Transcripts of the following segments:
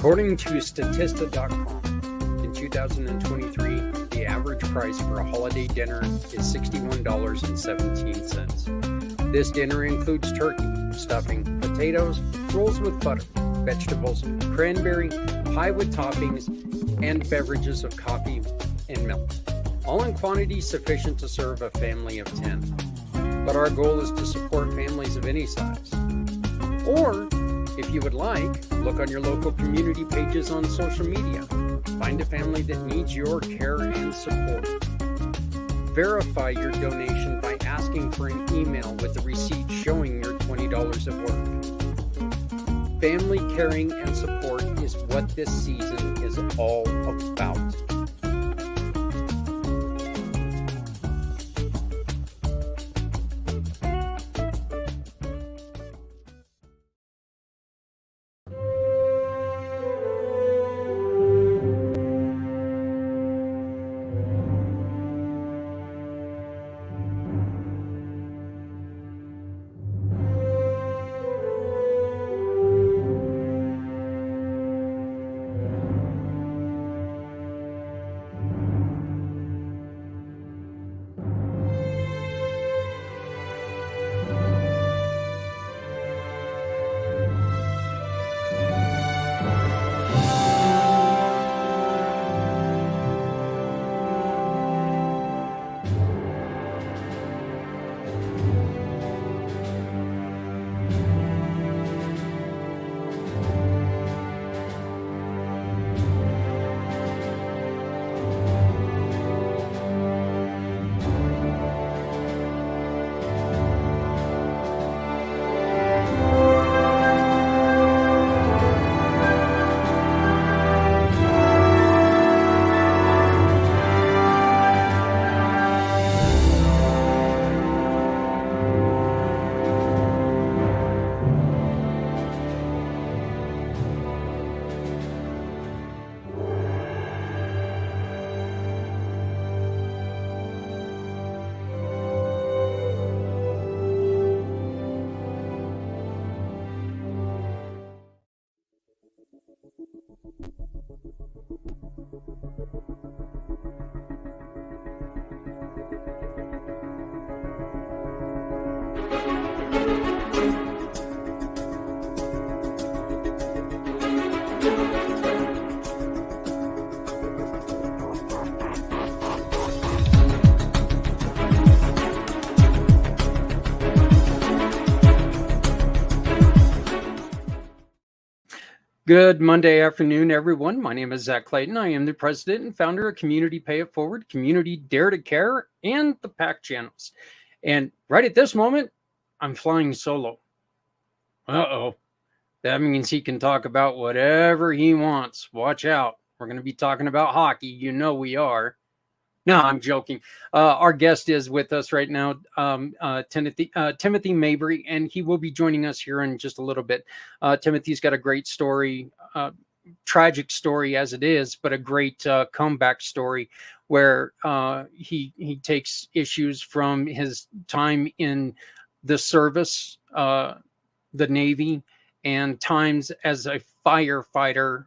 According to Statista.com, in 2023, the average price for a holiday dinner is $61.17. This dinner includes turkey, stuffing, potatoes, rolls with butter, vegetables, cranberry, pie with toppings, and beverages of coffee and milk, all in quantity sufficient to serve a family of 10. But our goal is to support families of any size. Or, if you would like, look on your local community pages on social media. Find a family that needs your care and support. Verify your donation by asking for an email with a receipt showing your $20 of work. Family caring and support is what this season is all about. Good Monday afternoon, everyone. My name is Zach Clayton. I am the president and founder of Community Pay It Forward, Community Dare to Care, and the PAC channels. And right at this moment, I'm flying solo. Uh-oh. That means he can talk about whatever he wants. Watch out. We're going to be talking about hockey. You know we are. No, I'm joking. Our guest is with us right now, Timothy Mabry, and he will be joining us here in just a little bit. Timothy's got a great story, tragic story as it is, but a great comeback story where he takes issues from his time in the service, the Navy, and times as a firefighter,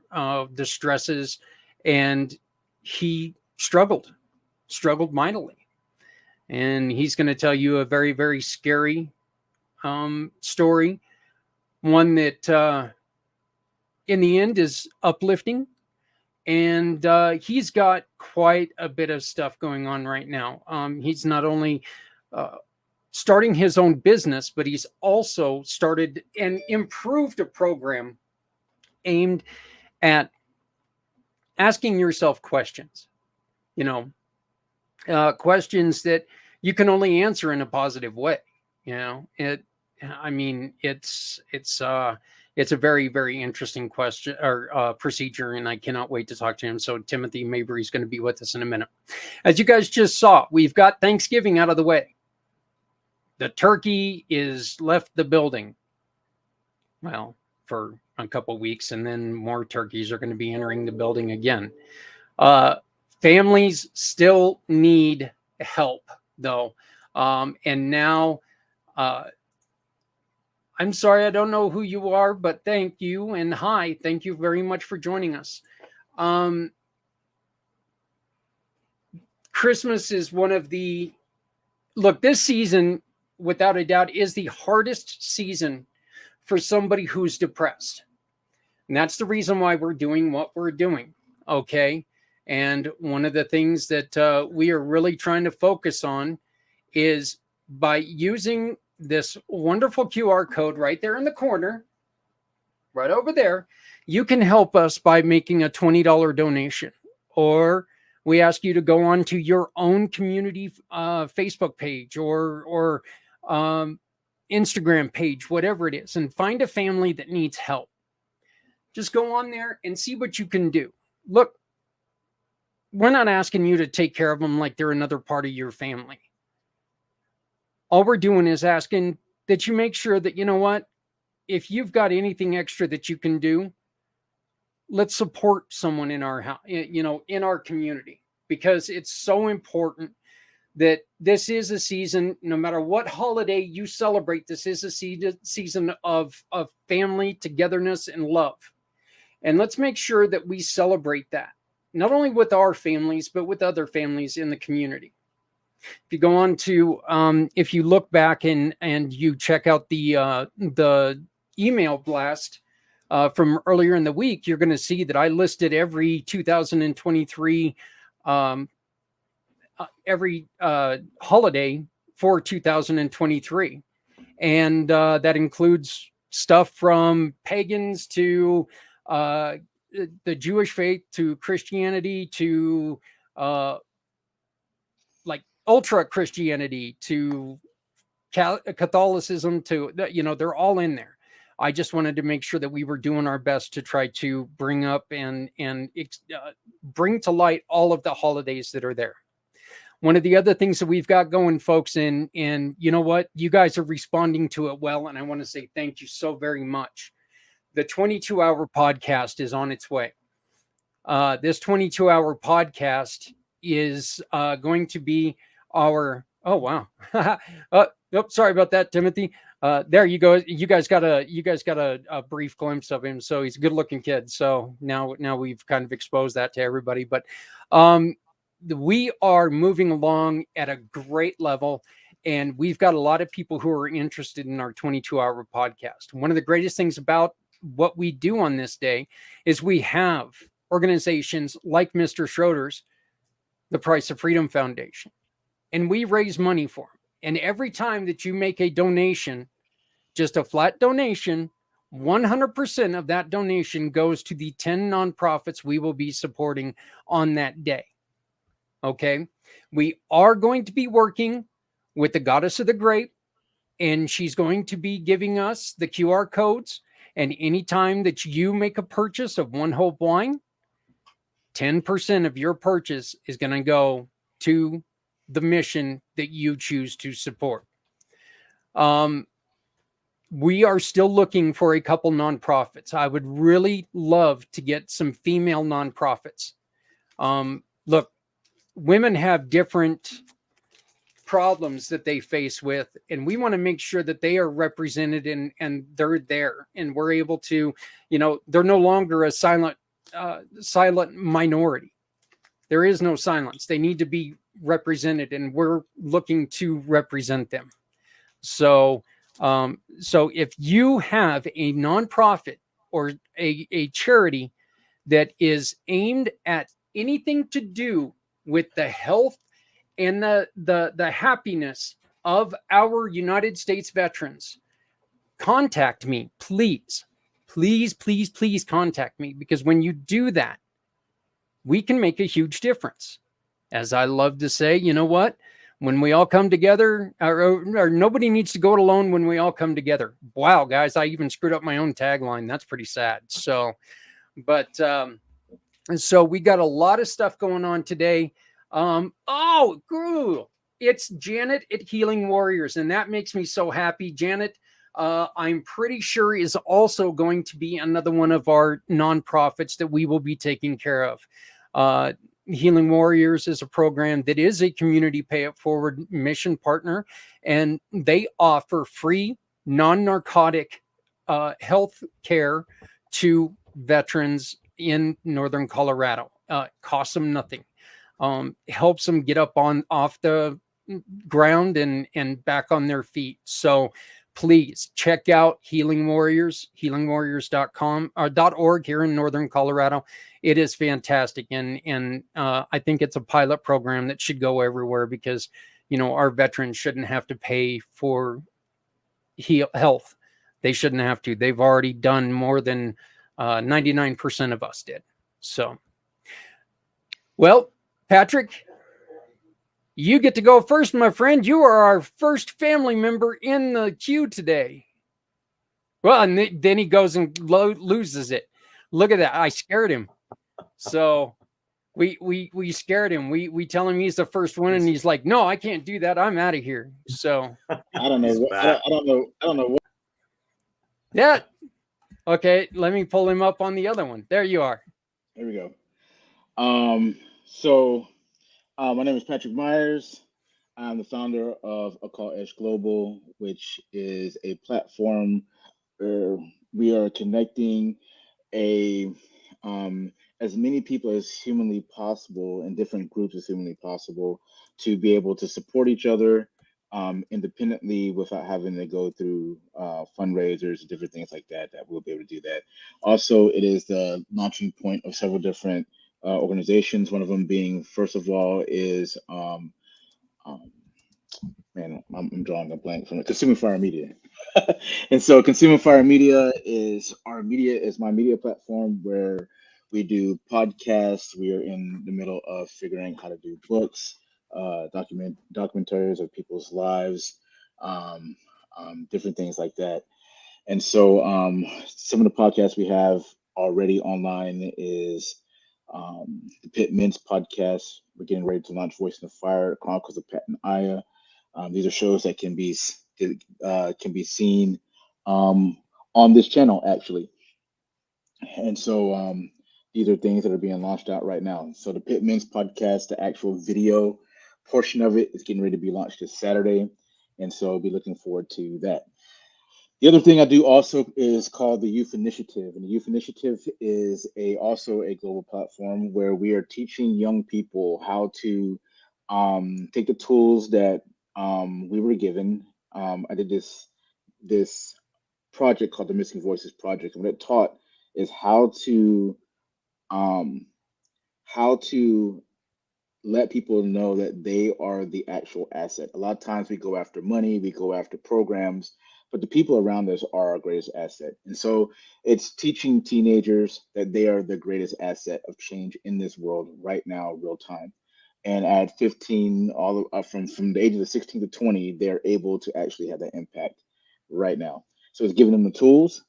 the stresses, and he struggled mightily. And he's going to tell you a very, very scary story, one that in the end is uplifting. And he's got quite a bit of stuff going on right now. He's not only starting his own business, but he's also started and improved a program aimed at asking yourself questions, questions that you can only answer in a positive way. It's a very, very interesting question or procedure, and I cannot wait to talk to him. So Timothy Mabry is going to be with us in a minute. As you guys just saw, we've got Thanksgiving out of the way. The turkey is left the building, well, for a couple weeks, and then more turkeys are going to be entering the building again. Families still need help, though. And now I'm sorry, I don't know who you are, but thank you. And hi, thank you very much for joining us. Um, Christmas is one of the, look, this season, without a doubt, is the hardest season for somebody who's depressed. And that's the reason why we're doing what we're doing. Okay. And one of the things that we are really trying to focus on is by using this wonderful QR code right there in the corner, right over there, you can help us by making a $20 donation. Or we ask you to go on to your own community Facebook page or Instagram page, whatever it is, and find a family that needs help. Just go on there and see what you can do. Look, we're not asking you to take care of them like they're another part of your family. All we're doing is asking that you make sure that, you know what, if you've got anything extra that you can do, let's support someone in our house, in our community, because it's so important that this is a season, no matter what holiday you celebrate, this is a season of family togetherness and love. And let's make sure that we celebrate that, not only with our families, but with other families in the community. If you go on to, if you look back and you check out the email blast from earlier in the week, you're going to see that I listed every 2023, every holiday for 2023. And that includes stuff from pagans to the Jewish faith to Christianity to like ultra Christianity to Catholicism to, they're all in there. I just wanted to make sure that we were doing our best to try to bring up and bring to light all of the holidays that are there. One of the other things that we've got going, folks, and you know what? You guys are responding to it well, and I want to say thank you so very much. The 22-hour podcast is on its way. This 22-hour podcast is going to be our, oh, wow. Sorry about that, Timothy. There you go. You guys got a brief glimpse of him. So he's a good looking kid. So now we've kind of exposed that to everybody, but we are moving along at a great level. And we've got a lot of people who are interested in our 22-hour podcast. One of the greatest things about what we do on this day is we have organizations like Mr. Schroeder's, the Price of Freedom Foundation, and we raise money for them. And every time that you make a donation, just a flat donation, 100% of that donation goes to the 10 nonprofits we will be supporting on that day. Okay. We are going to be working with the Goddess of the Grape, and she's going to be giving us the QR codes. And anytime that you make a purchase of One Hope wine, 10% of your purchase is going to go to the mission that you choose to support. We are still looking for a couple nonprofits. I would really love to get some female nonprofits. Look, women have different problems that they face with, and we want to make sure that they are represented and they're there, and we're able to, they're no longer a silent minority. There is no silence. They need to be represented, and we're looking to represent them. So if you have a nonprofit or a charity that is aimed at anything to do with the health and the happiness of our United States veterans, contact me, please. Please contact me, because when you do that, we can make a huge difference. As I love to say, you know what? When we all come together, or nobody needs to go it alone when we all come together. Wow, guys, I even screwed up my own tagline. That's pretty sad. So we got a lot of stuff going on today. It's Janet at Healing Warriors, and that makes me so happy. Janet, I'm pretty sure is also going to be another one of our nonprofits that we will be taking care of. Healing Warriors is a program that is a community pay it forward mission partner, and they offer free non-narcotic health care to veterans in northern Colorado. Costs them nothing. Helps them get up off the ground and back on their feet. So please check out Healing Warriors, healingwarriors.com or .org here in northern Colorado. It is fantastic, and I think it's a pilot program that should go everywhere, because our veterans shouldn't have to pay for health. They shouldn't have to. They've already done more than 99% of us did. So, well, Patrick, you get to go first, my friend. You are our first family member in the queue today. Well, and then he goes and loses it. Look at that. I scared him. So we scared him. We tell him he's the first one, and he's like, "No, I can't do that. I'm out of here." So I don't know. I don't know what. Yeah. Okay, let me pull him up on the other one. There you are. There we go. So my name is Patrick Myers. I'm the founder of Occult Edge Global, which is a platform where we are connecting as many people as humanly possible in different groups as humanly possible to be able to support each other independently without having to go through fundraisers, different things like that we'll be able to do that. Also, it is the launching point of several different organizations. One of them being, first of all, is I'm drawing a blank from it. Consuming Fire Media. And so Consuming Fire Media is my media platform where we do podcasts. We are in the middle of figuring how to do books, documentaries of people's lives, different things like that. And so some of the podcasts we have already online is the Pit Mints podcast. We're getting ready to launch Voice in the Fire, Chronicles of Pat and Aya. These are shows that can be seen on this channel, actually. And so these are things that are being launched out right now. So the Pit Mints podcast, the actual video portion of it, is getting ready to be launched this Saturday. And so I'll be looking forward to that. The other thing I do also is called the Youth Initiative. And the Youth Initiative is also a global platform where we are teaching young people how to take the tools that we were given. I did this project called the Missing Voices Project. And what it taught is how to let people know that they are the actual asset. A lot of times we go after money, we go after programs, but the people around us are our greatest asset. And so it's teaching teenagers that they are the greatest asset of change in this world right now, real time. And at 15, from the ages of 16 to 20, they're able to actually have that impact right now. So it's giving them the tools,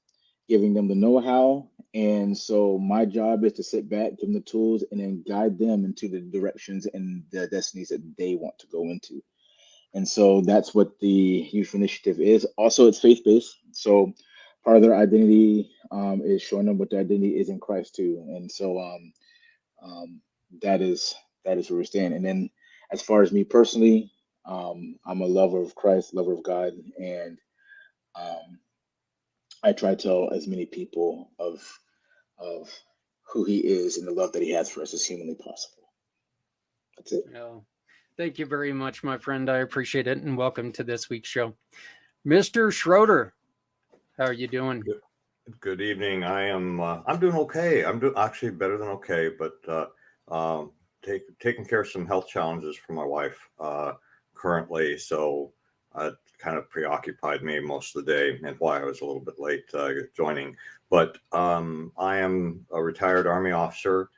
giving them the know-how. And so my job is to sit back, give them the tools, and then guide them into the directions and the destinies that they want to go into. And so that's what the Youth Initiative is. Also, it's faith-based. So part of their identity is showing them what their identity is in Christ too. And so that is where we stand. And then as far as me personally, I'm a lover of Christ, lover of God, and I try to tell as many people of who he is and the love that he has for us as humanly possible. That's it. Oh, thank you very much, my friend. I appreciate it, and welcome to this week's show. Mr. Schroeder, how are you doing? Good evening. I'm doing okay. I'm doing actually better than okay, but taking care of some health challenges for my wife currently. So it kind of preoccupied me most of the day, and why I was a little bit late joining. But I am a retired Army officer.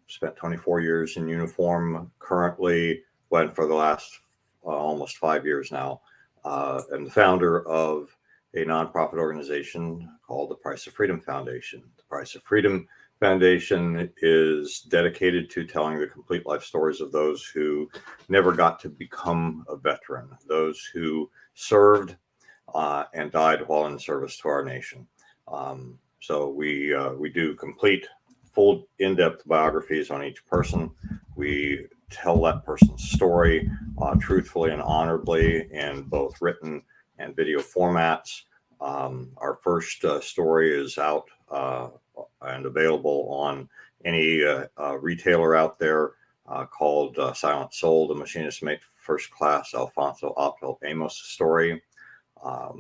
Spent 24 years in uniform. Currently, went for the last almost 5 years now. I'm the founder of a nonprofit organization called the Price of Freedom Foundation. The Price of Freedom Foundation is dedicated to telling the complete life stories of those who never got to become a veteran, those who served and died while in service to our nation. So we do complete, full, in-depth biographies on each person. We tell that person's story truthfully and honorably in both written and video formats. Our first story is out and available on any retailer out there called Silent Soul, The Machinist Mate First Class Alfonso Optel Amos story.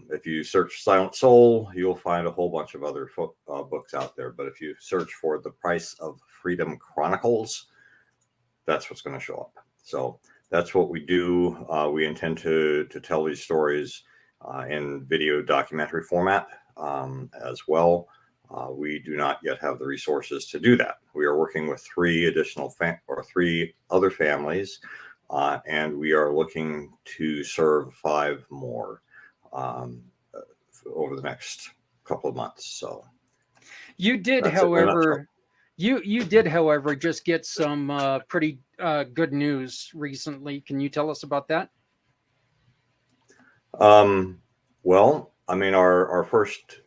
If you search Silent Soul, you'll find a whole bunch of other books out there. But if you search for The Price of Freedom Chronicles, that's what's going to show up. So that's what we do. We intend to tell these stories in video documentary format as well. We do not yet have the resources to do that. We are working with three other families, and we are looking to serve 5 more over the next couple of months. So you did, however, you did, however, just get some pretty good news recently. Can you tell us about that? Well, I mean, our first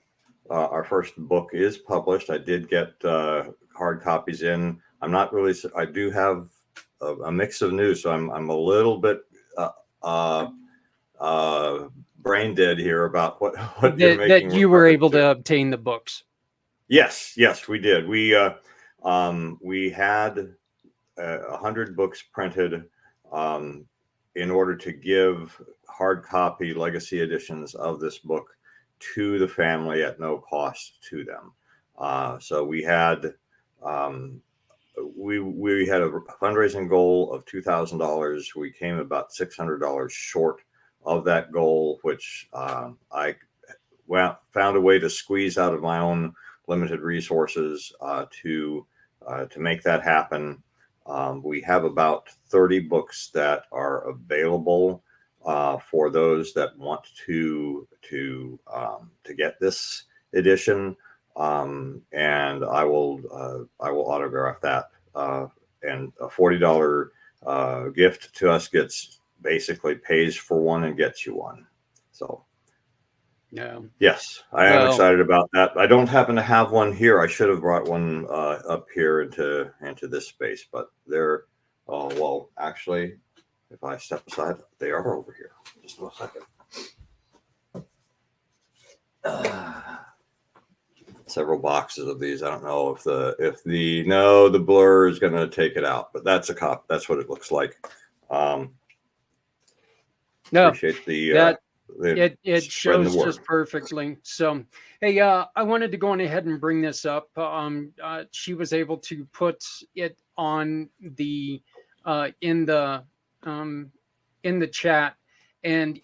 book is published. I did get hard copies in. I'm not really. I do have a mix of news, so I'm a little bit brain dead here about what you're making. That you were able to obtain the books. Yes, we did. We had 100 books printed in order to give hard copy legacy editions of this book to the family at no cost to them. So we had we had a fundraising goal of $2,000. We came about $600 short of that goal, which I found a way to squeeze out of my own limited resources to make that happen. We have about 30 books that are available for those that want to get this edition, and I will autograph that. And a $40 gift to us basically pays for one and gets you one. So. Yeah. Yes, I am excited about that. I don't happen to have one here. I should have brought one up here into this space, but they're well, actually, if I step aside, they are over here. Just a second. Several boxes of these. I don't know if the blur is going to take it out, but that's a cop. That's what it looks like. No, appreciate the. It shows just perfectly. So, hey, I wanted to go on ahead and bring this up. She was able to put it on the in the chat, and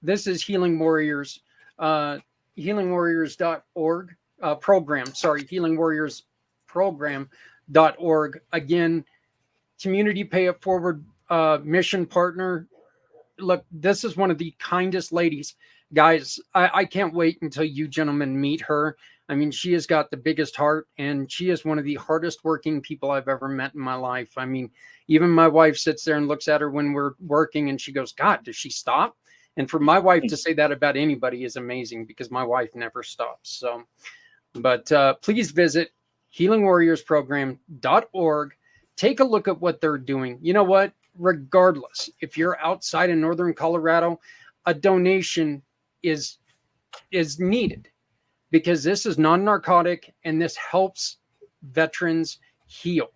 this is Healing Warriors, healingwarriors.org program. Sorry, healingwarriorsprogram.org. Again, community pay it forward mission partner. Look, this is one of the kindest ladies. Guys, I can't wait until you gentlemen meet her. I mean, she has got the biggest heart, and she is one of the hardest working people I've ever met in my life. I mean, even my wife sits there and looks at her when we're working, and she goes, God, does she stop? And for my wife to say that about anybody is amazing, because my wife never stops. So, but please visit healingwarriorsprogram.org. Take a look at what they're doing. You know what? Regardless, if you're outside of northern Colorado, a donation is needed, because this is non-narcotic and this helps veterans heal.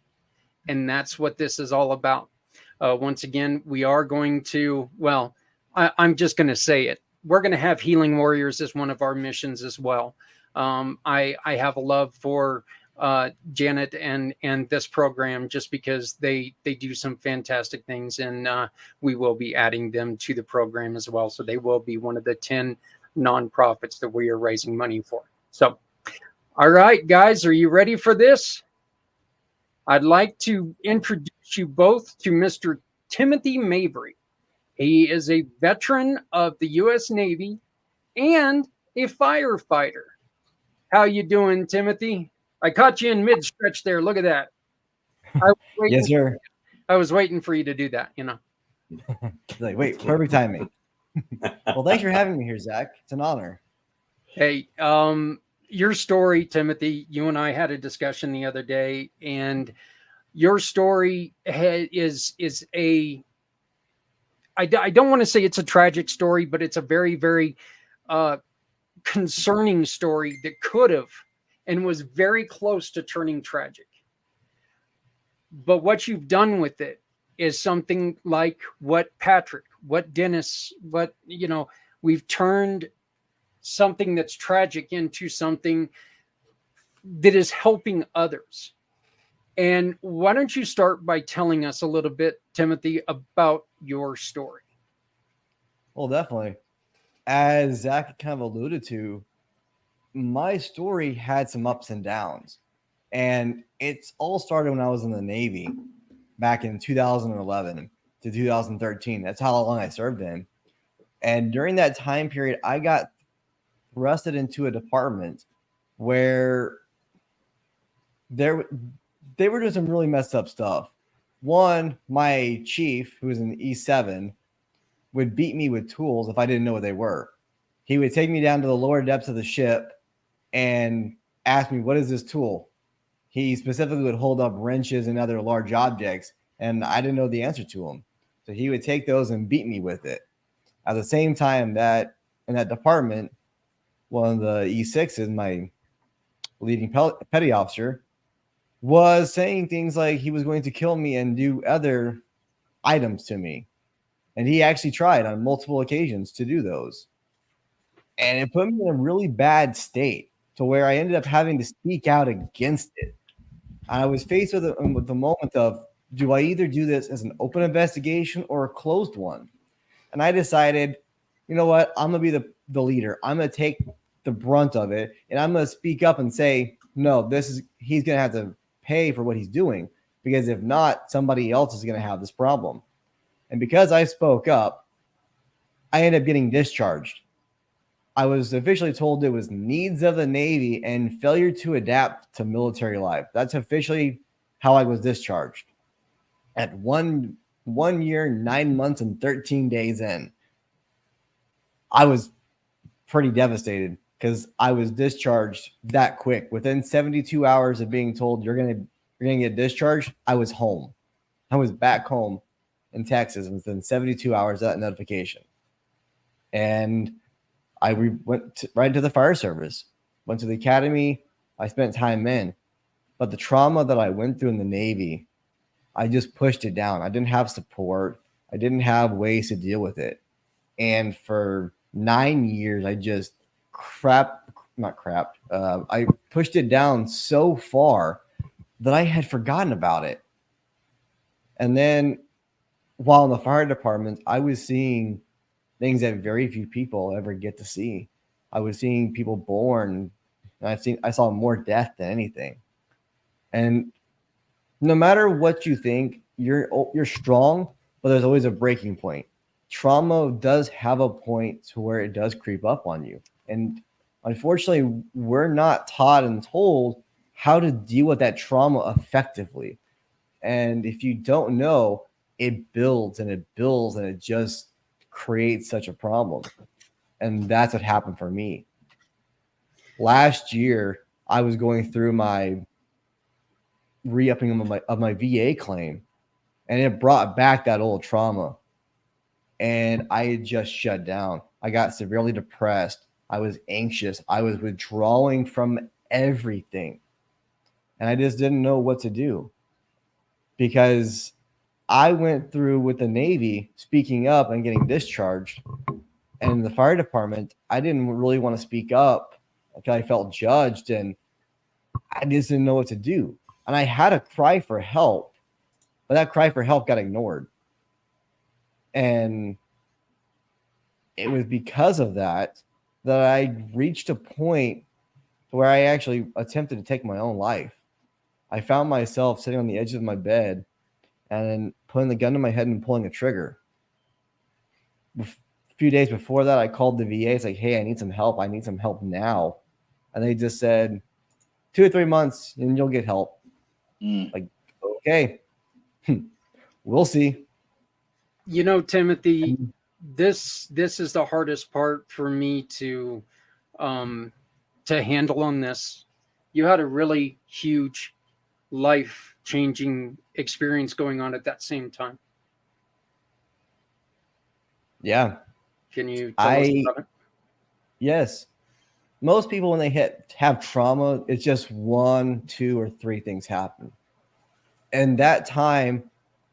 And that's what this is all about. Once again, we are going to, well, I'm just going to say it. We're going to have Healing Warriors as one of our missions as well. I have a love for Janet and this program, just because they do some fantastic things, and we will be adding them to the program as well. So they will be one of the 10 nonprofits that we are raising money for. So, all right, guys, are you ready for this? I'd like to introduce you both to Mr. Timothy Mabry. He is a veteran of the U.S. Navy and a firefighter. How you doing, Timothy? I caught you in mid-stretch there. Look at that. Yes, sir. I was waiting for you to do that, you know. Like, wait, perfect timing. Well, thanks for having me here, Zach. It's an honor. Hey, your story, Timothy, you and I had a discussion the other day, and your story is I don't want to say it's a tragic story, but it's a very, very concerning story that could have and was very close to turning tragic. But what you've done with it is something like what Patrick, what Dennis, what, we've turned something that's tragic into something that is helping others. And why don't you start by telling us a little bit, Timothy, about your story? Well, definitely. As Zach kind of alluded to, my story had some ups and downs. And it's all started when I was in the Navy back in 2011 to 2013. That's how long I served in. And during that time period, I got thrusted into a department where they were doing some really messed up stuff. One, my chief, who was in E7, would beat me with tools if I didn't know what they were. He would take me down to the lower depths of the ship and ask me, what is this tool? He specifically would hold up wrenches and other large objects, and I didn't know the answer to them. So he would take those and beat me with it. At the same time, that in that department, one of the E6s, my leading petty officer, was saying things like he was going to kill me and do other items to me. And he actually tried on multiple occasions to do those. And it put me in a really bad state to where I ended up having to speak out against it. I was faced with the moment of, do I either do this as an open investigation or a closed one? And I decided, you know what? I'm going to be the leader. I'm going to take the brunt of it, and I'm going to speak up and say, no, he's going to have to pay for what he's doing, because if not, somebody else is going to have this problem. And because I spoke up, I ended up getting discharged. I was officially told it was needs of the Navy and failure to adapt to military life. That's officially how I was discharged. At 1 year, 9 months, and 13 days in, I was pretty devastated because I was discharged that quick. Within 72 hours of being told you're gonna get discharged, I was home. I was back home in Texas within 72 hours of that notification. And I went right into the fire service, went to the academy. I spent time in, but the trauma that I went through in the Navy, I just pushed it down. I didn't have support. I didn't have ways to deal with it. And for 9 years, I just I pushed it down so far that I had forgotten about it. And then while in the fire department, I was seeing things that very few people ever get to see. I was seeing people born, and I saw more death than anything. And no matter what you think, you're strong, but there's always a breaking point. Trauma does have a point to where it does creep up on you. And unfortunately, we're not taught and told how to deal with that trauma effectively. And if you don't know, it builds and it builds and it just creates such a problem. And that's what happened for me. Last year, I was going through my re-upping of my VA claim, and it brought back that old trauma. And I had just shut down. I got severely depressed. I was anxious. I was withdrawing from everything. And I just didn't know what to do, because I went through with the Navy speaking up and getting discharged. And in the fire department, I didn't really want to speak up because I felt judged and I just didn't know what to do. And I had a cry for help, but that cry for help got ignored. And it was because of that I reached a point where I actually attempted to take my own life. I found myself sitting on the edge of my bed and then putting the gun to my head and pulling a trigger. A few days before that, I called the VA. It's like, hey, I need some help. I need some help now. And they just said, 2 or 3 months and you'll get help. Like, okay, we'll see. You know, Timothy, this is the hardest part for me to handle on this. You had a really huge life-changing experience going on at that same time. Yeah. Can you tell us about it? Yes. Most people, when they have trauma, it's just 1, 2, or 3 things happen. And that time,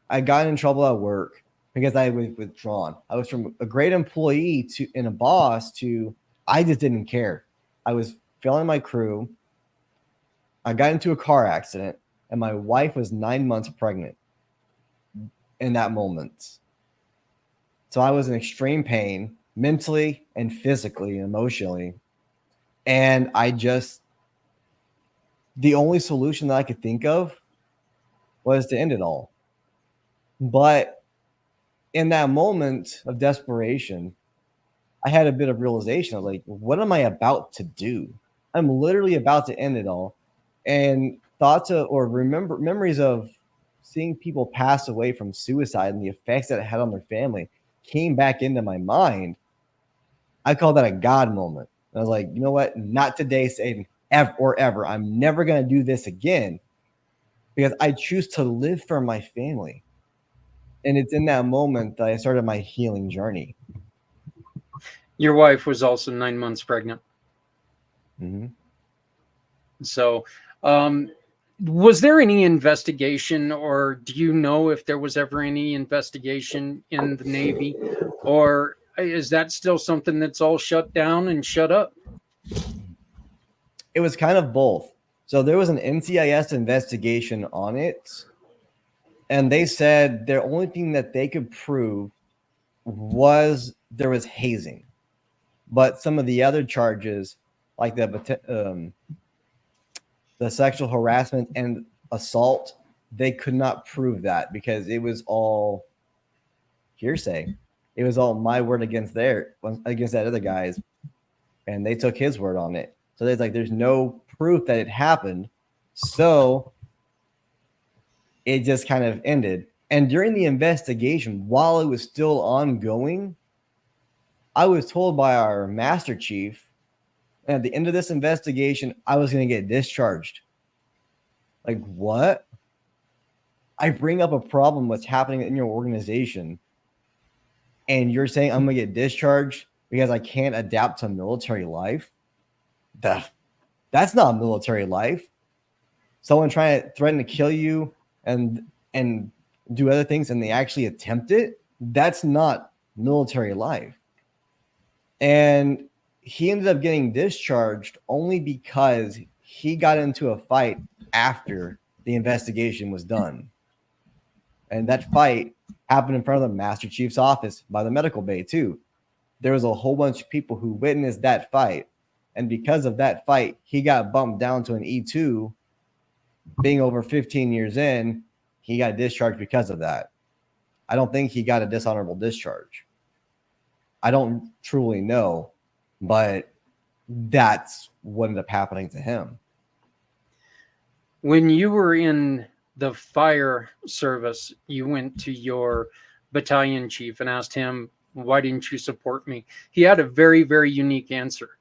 I got in trouble at work because I was withdrawn. I was from a great employee to and a boss to I just didn't care. I was failing my crew. I got into a car accident, and my wife was 9 months pregnant in that moment. So I was in extreme pain, mentally and physically and emotionally. And the only solution that I could think of was to end it all. But in that moment of desperation, I had a bit of realization of like, what am I about to do? I'm literally about to end it all. And memories of seeing people pass away from suicide and the effects that it had on their family came back into my mind. I call that a God moment. I was like, you know what? Not today, Satan, ever. I'm never going to do this again because I choose to live for my family. And it's in that moment that I started my healing journey. Your wife was also 9 months pregnant. Mm-hmm. So, was there any investigation, or do you know if there was ever any investigation in the Navy, or is that still something that's all shut down and shut up? It was kind of both. So there was an NCIS investigation on it, and they said the only thing that they could prove was there was hazing, but some of the other charges, like the sexual harassment and assault, they could not prove that because it was all hearsay. It was all my word against that other guy's, and they took his word on it. So there's no proof that it happened. So it just kind of ended. And during the investigation, while it was still ongoing, I was told by our master chief at the end of this investigation, I was going to get discharged. Like, what? I bring up a problem what's happening in your organization, and you're saying I'm going to get discharged because I can't adapt to military life? That's not military life. Someone trying to threaten to kill you and do other things, and they actually attempt it. That's not military life. And he ended up getting discharged only because he got into a fight after the investigation was done. And that fight happened in front of the Master Chief's office by the medical bay, too. There was a whole bunch of people who witnessed that fight. And because of that fight, he got bumped down to an E2. Being over 15 years in, he got discharged because of that. I don't think he got a dishonorable discharge. I don't truly know, but that's what ended up happening to him. When you were in the fire service, you went to your battalion chief and asked him, why didn't you support me? He had a very, very unique answer.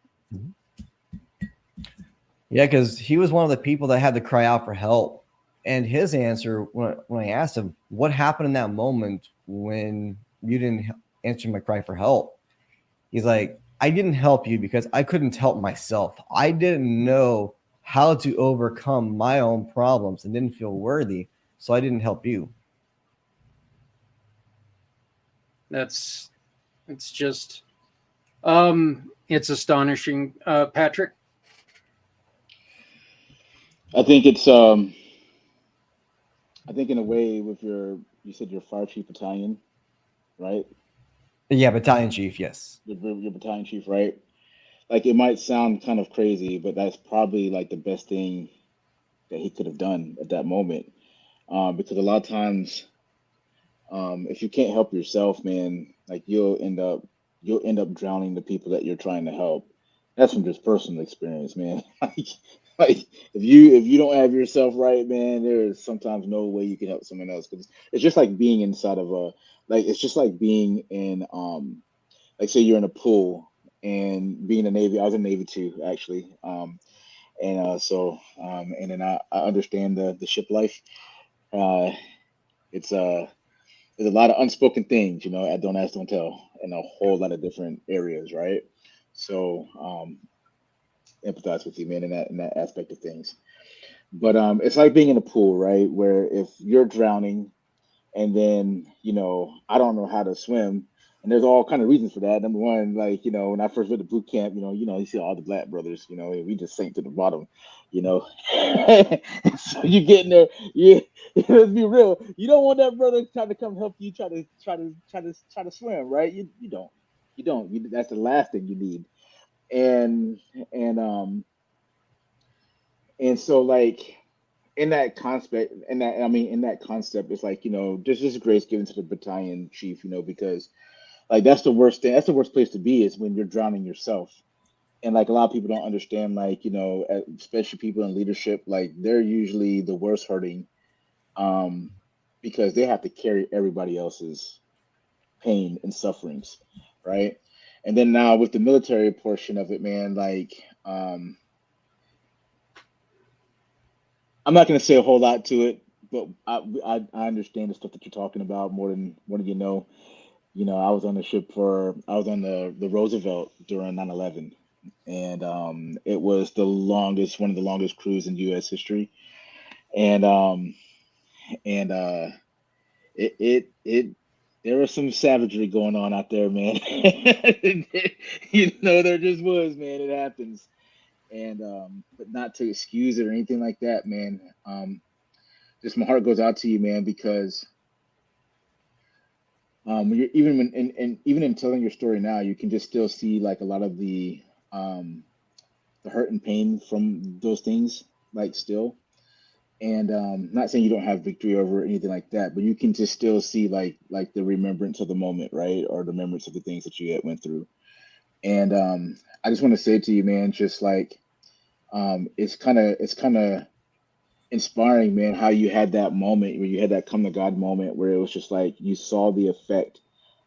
Yeah, because he was one of the people that had to cry out for help. And his answer, when I asked him, what happened in that moment when you didn't answer my cry for help? He's like, I didn't help you because I couldn't help myself. I didn't know how to overcome my own problems and didn't feel worthy. So I didn't help you. It's just, it's astonishing. Patrick? I think I think in a way with you said your fire chief battalion, right? Yeah, battalion chief, yes. Your battalion chief, right? Like it might sound kind of crazy, but that's probably like the best thing that he could have done at that moment. Because a lot of times, if you can't help yourself, man, like you'll end up drowning the people that you're trying to help. That's from just personal experience, man. Like if you don't have yourself right, man, there is sometimes no way you can help someone else because it's just like being inside of a like it's just like being in like say you're in a pool and being a Navy. I was in Navy too, actually. And then I understand the ship life. Uh, it's there's a lot of unspoken things, at Don't Ask, Don't Tell in a whole lot of different areas, right? So empathize with you, man, in that aspect of things. But it's like being in a pool, right? Where if you're drowning and then I don't know how to swim, and there's all kind of reasons for that. Number one, like when I first went to boot camp, you see all the black brothers, and we just sank to the bottom, you know. So you get in there, yeah. Let's be real. You don't want that brother trying to come help you try to swim, right? You don't. That's the last thing you need. And and um and so like in that concept, it's like there's just grace given to the battalion chief, because like that's the worst thing. That's the worst place to be is when you're drowning yourself. And like a lot of people don't understand, like especially people in leadership, like they're usually the worst hurting, um, because they have to carry everybody else's pain and sufferings, right? And then now with the military portion of it, man, like I'm not going to say a whole lot to it, but I understand the stuff that you're talking about more than you know. I was on the Roosevelt during 9/11, and it was one of the longest cruise in U.S. history, and it there was some savagery going on out there, man. There just was, man. It happens, and but not to excuse it or anything like that, man. Just my heart goes out to you, man, because even in telling your story now, you can just still see like a lot of um, the hurt and pain from those things, like still. And not saying you don't have victory over anything like that, but you can just still see like the remembrance of the moment, right, or the remembrance of the things that you had went through. And I just want to say to you, man, just like it's kind of inspiring, man, how you had that moment where you had that come to God moment where it was just like you saw the effect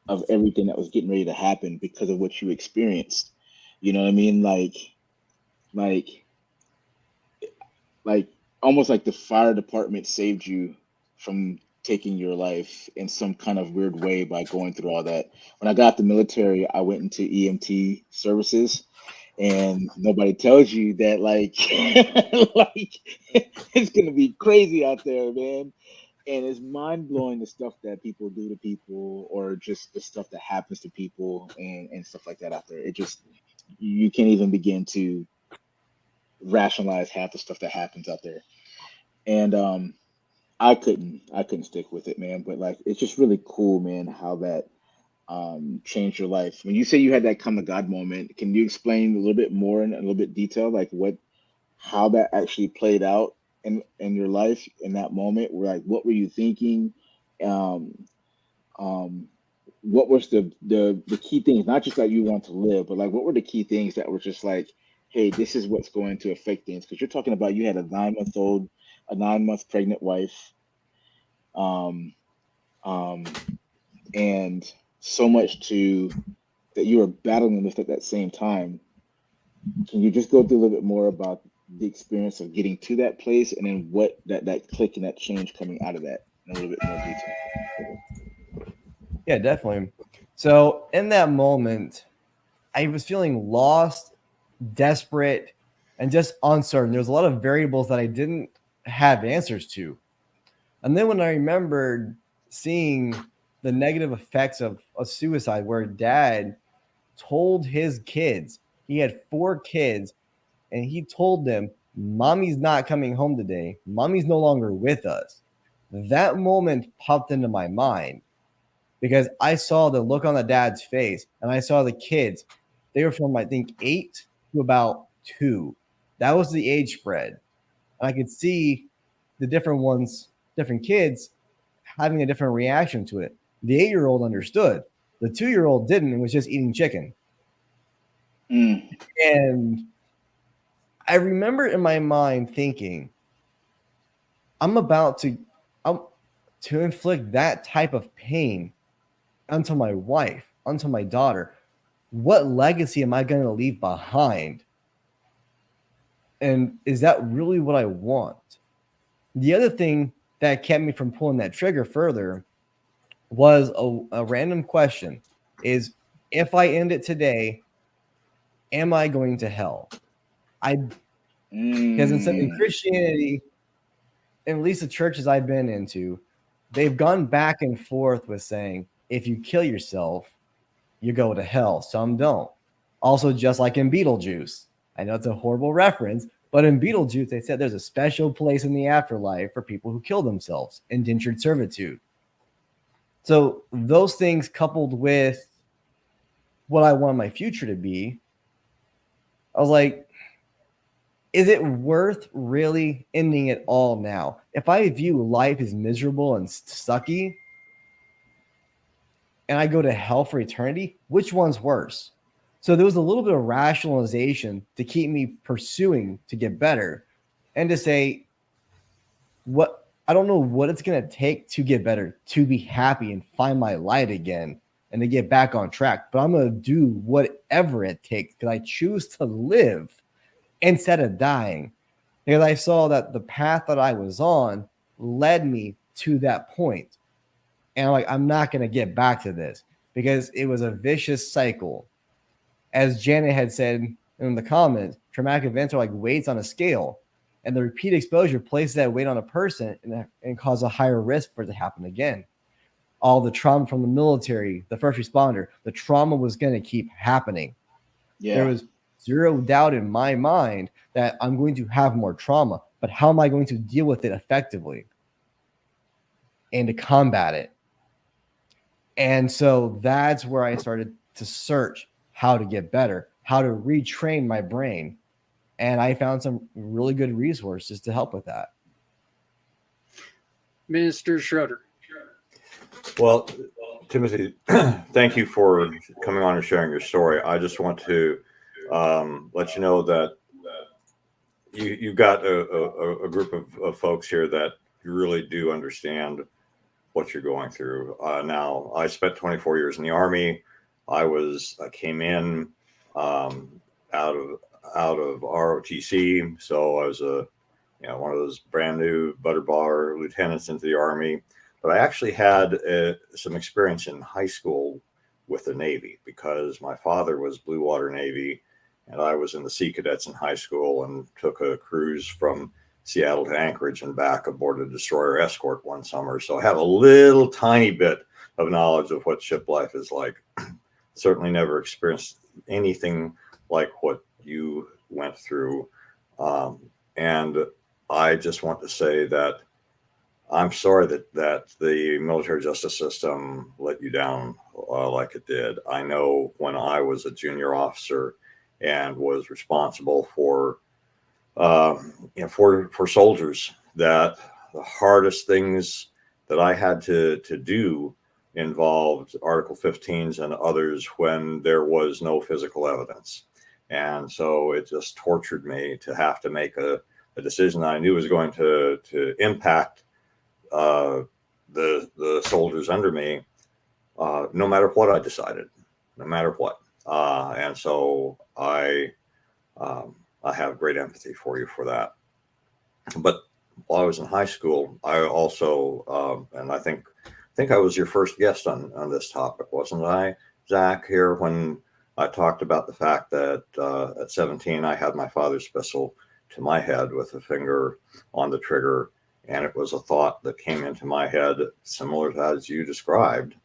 of everything that was getting ready to happen because of what you experienced. You know what I mean? Like, like almost like the fire department saved you from taking your life in some kind of weird way by going through all that. When I got out the military, I went into EMT services, and nobody tells you that like like it's gonna be crazy out there, man. And it's mind blowing the stuff that people do to people, or just the stuff that happens to people, and stuff like that out there. It just you can't even begin to rationalize half the stuff that happens out there. And I couldn't stick with it, man. But like it's just really cool, man, how that changed your life. When you say you had that come to God moment, can you explain a little bit more in a little bit detail, like how that actually played out in your life in that moment? Where like what were you thinking? Um, um, what was the key things? Not just that you want to live, but like what were the key things that were just like, hey, this is what's going to affect things? Because you're talking about you had a 9-month pregnant wife, um, um, and so much to that you were battling with at that same time. Can you just go through a little bit more about the experience of getting to that place, and then what that click and that change coming out of that in a little bit more detail? Yeah, definitely. So in that moment, I was feeling lost, desperate, and just uncertain. There was a lot of variables that I didn't have answers to. And then when I remembered seeing the negative effects of a suicide, where dad told his kids, he had 4 kids, and he told them, Mommy's not coming home today. Mommy's no longer with us. That moment popped into my mind because I saw the look on the dad's face and I saw the kids. They were from, I think, 8 to about 2. That was the age spread. And I could see the different kids having a different reaction to it. The 8-year-old understood. The 2-year-old didn't and was just eating chicken. Mm, And I remember in my mind thinking, I'm about to I'm, to inflict that type of pain onto my wife, onto my daughter. What legacy am I going to leave behind? And is that really what I want? The other thing that kept me from pulling that trigger further was a random question: is if I end it today, am I going to hell? Because in Christianity, at least the churches I've been into, they've gone back and forth with saying if you kill yourself, you go to hell. Some don't. Also, just like in Beetlejuice, I know it's a horrible reference, but in Beetlejuice, they said there's a special place in the afterlife for people who kill themselves, indentured servitude. So those things coupled with what I want my future to be, I was like, is it worth really ending it all now? If I view life as miserable and sucky, and I go to hell for eternity, which one's worse? So there was a little bit of rationalization to keep me pursuing to get better and to say, what I don't know what it's going to take to get better, to be happy and find my light again and to get back on track. But I'm going to do whatever it takes because I choose to live instead of dying. Because I saw that the path that I was on led me to that point. And I'm like, I'm not going to get back to this because it was a vicious cycle. As Janet had said in the comments, traumatic events are like weights on a scale. And the repeat exposure places that weight on a person and cause a higher risk for it to happen again. All the trauma from the military, the first responder, the trauma was going to keep happening. Yeah. There was zero doubt in my mind that I'm going to have more trauma, but how am I going to deal with it effectively and to combat it? And so that's where I started to search how to get better, how to retrain my brain. And I found some really good resources to help with that. Mr. Schroeder. Well, Timothy, thank you for coming on and sharing your story. I just want to let you know that you've got a group of folks here that really do understand what you're going through. Now, I spent 24 years in the Army. I came in out of ROTC, so I was one of those brand new butter bar lieutenants into the Army. But I actually had some experience in high school with the Navy because my father was Blue Water Navy, and I was in the Sea Cadets in high school and took a cruise from Seattle to Anchorage and back aboard a destroyer escort one summer. So I have a little tiny bit of knowledge of what ship life is like. Certainly never experienced anything like what you went through. And I just want to say that I'm sorry that the military justice system let you down like it did. I know when I was a junior officer and was responsible for soldiers, that the hardest things that I had to do involved Article 15s and others when there was no physical evidence. And so it just tortured me to have to make a decision that I knew was going to impact the soldiers under me, no matter what I decided, no matter what. And so I have great empathy for you for that. But while I was in high school, I also, and I think I was your first guest on this topic, wasn't I, Zach, here when I talked about the fact that at 17, I had my father's pistol to my head with a finger on the trigger. And it was a thought that came into my head, similar to as you described,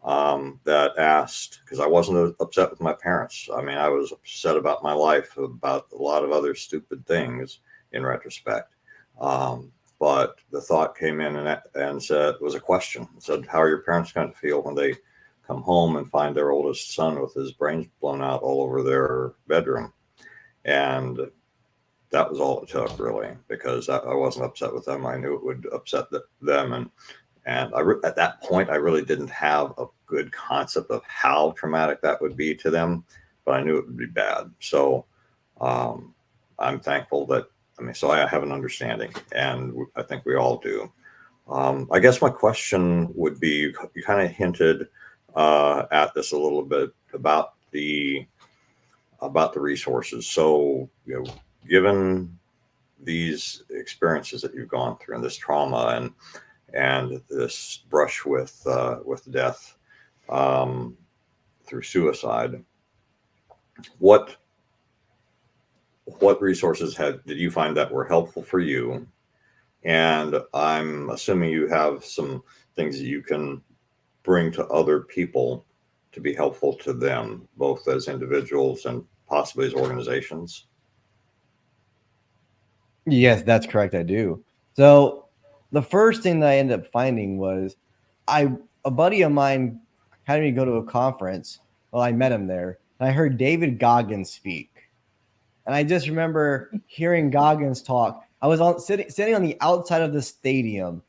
that asked, because I wasn't upset with my parents. I mean, I was upset about my life, about a lot of other stupid things in retrospect. But the thought came in and said, it was a question. It said, how are your parents going to feel when they come home and find their oldest son with his brains blown out all over their bedroom? And that was all it took, really, because I wasn't upset with them. I knew it would upset them. And at that point, I really didn't have a good concept of how traumatic that would be to them, but I knew it would be bad. So I'm thankful that, so I have an understanding, and I think we all do. I guess my question would be, you kind of hinted at this a little bit about the resources. So, given these experiences that you've gone through and this trauma and this brush with death through suicide. What resources did you find that were helpful for you? And I'm assuming you have some things that you can bring to other people to be helpful to them, both as individuals and possibly as organizations. Yes, that's correct. I do. So the first thing that I ended up finding was a buddy of mine had me go to a conference. Well, I met him there, and I heard David Goggins speak. And I just remember hearing Goggins talk. I was sitting on the outside of the stadium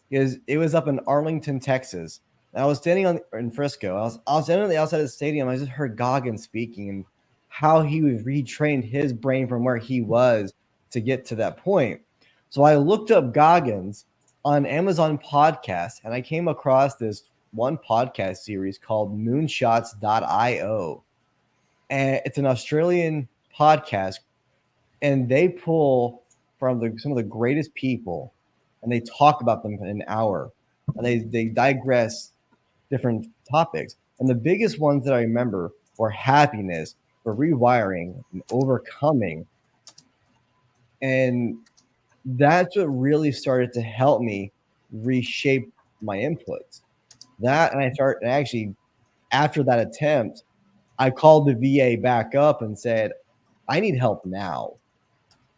because it was up in Arlington, Texas. And I was standing in Frisco. I was standing on the outside of the stadium. I just heard Goggins speaking and how he was retrained his brain from where he was to get to that point. So I looked up Goggins on Amazon Podcast, and I came across this one podcast series called Moonshots.io. And it's an Australian podcast, and they pull from some of the greatest people, and they talk about them in an hour, and they digress different topics. And the biggest ones that I remember were happiness, for rewiring, and overcoming. And that's what really started to help me reshape my inputs. That, and actually, after that attempt, I called the VA back up and said, I need help now.